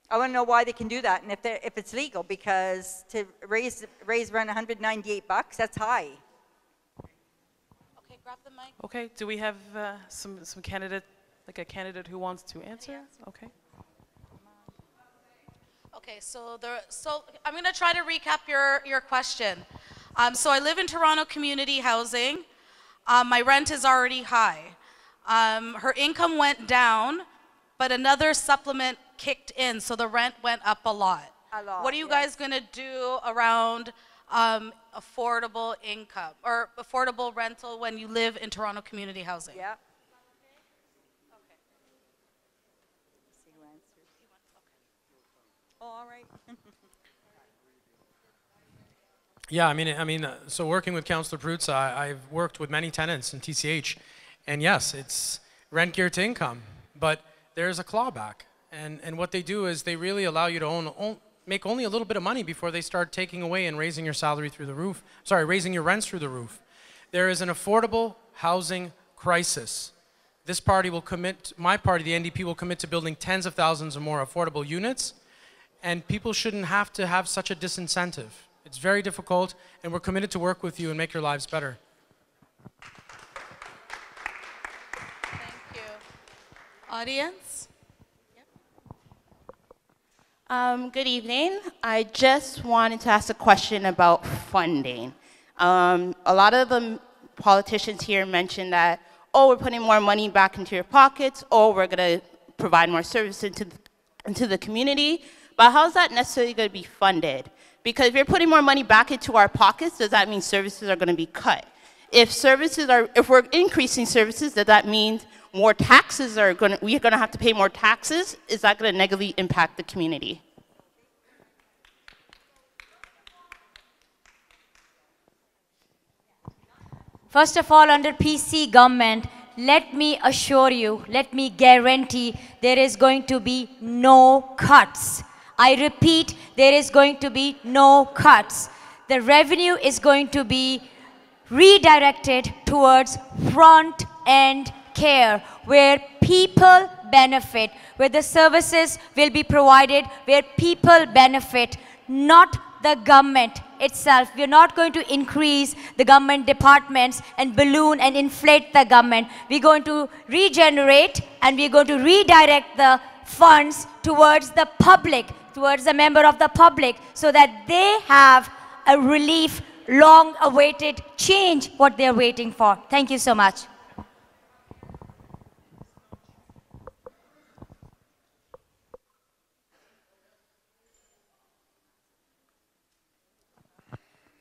I want to know why they can do that, and if it's legal, because to raise around $198, that's high. Okay, grab the mic. Okay, do we have some candidate, like a candidate who wants to answer? Okay. Okay, so I'm going to try to recap your question. So I live in Toronto community housing. My rent is already high. Her income went down, but another supplement kicked in, so the rent went up a lot. What are you guys going to do around affordable income or affordable rental when you live in Toronto community housing? Yeah. Oh, all right. Yeah, I mean, so working with Councillor Prutz, I've worked with many tenants in TCH, and yes, it's rent geared to income, but there's a clawback. And what they do is they really allow you to make only a little bit of money before they start taking away and raising your salary through the roof. Sorry, raising your rents through the roof. There is an affordable housing crisis. This party will commit, my party, the NDP, will commit to building tens of thousands of more affordable units, and people shouldn't have to have such a disincentive. It's very difficult, and we're committed to work with you and make your lives better. Thank you. Audience? Good evening. I just wanted to ask a question about funding. A lot of the politicians here mentioned that, oh, we're putting more money back into your pockets, or we're going to provide more services into the community. But how is that necessarily going to be funded? Because if you're putting more money back into our pockets, does that mean services are going to be cut? If we're increasing services, does that mean more taxes we're going to have to pay more taxes? Is that going to negatively impact the community? First of all, under PC government, let me assure you, let me guarantee there is going to be no cuts. I repeat, there is going to be no cuts. The revenue is going to be redirected towards front-end care, where people benefit, where the services will be provided, where people benefit, not the government itself. We're not going to increase the government departments and balloon and inflate the government. We're going to regenerate and we're going to redirect the funds towards the public, towards the member of the public, so that they have a relief, long-awaited change, what they're waiting for. Thank you so much.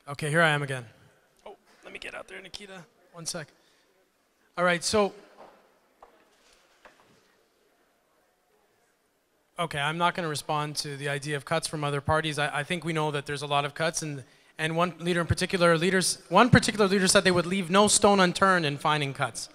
Okay, here I am again. Oh, let me get out there, Nikita. One sec. All right, so. Okay, I'm not going to respond to the idea of cuts from other parties. I think we know that there's a lot of cuts, and one leader in particular, one particular leader said they would leave no stone unturned in finding cuts.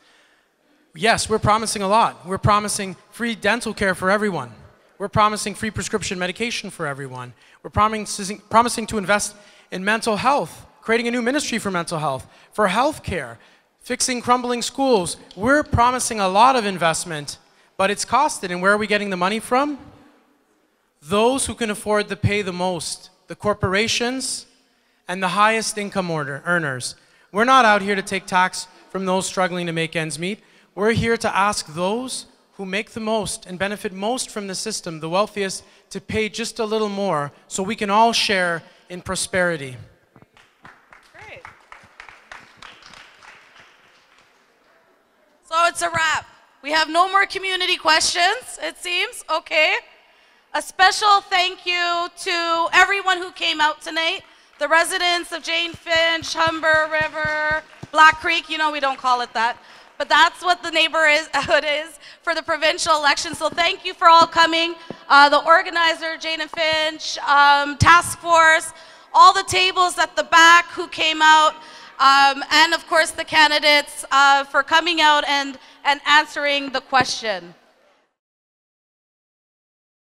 Yes, we're promising a lot. We're promising free dental care for everyone. We're promising free prescription medication for everyone. We're promising to invest in mental health, creating a new ministry for mental health, for health care, fixing crumbling schools. We're promising a lot of investment, but it's costed. And where are we getting the money from? Those who can afford to pay the most, the corporations and the highest income earners. We're not out here to take tax from those struggling to make ends meet. We're here to ask those who make the most and benefit most from the system, the wealthiest, to pay just a little more so we can all share in prosperity. Great. So it's a wrap. We have no more community questions, it seems. Okay. A special thank you to everyone who came out tonight. The residents of Jane Finch, Humber River-Black Creek. You know we don't call it that, but that's what the neighborhood is for the provincial election. So thank you for all coming. The organizer, Jane and Finch, task force, all the tables at the back who came out, and of course the candidates for coming out and answering the question.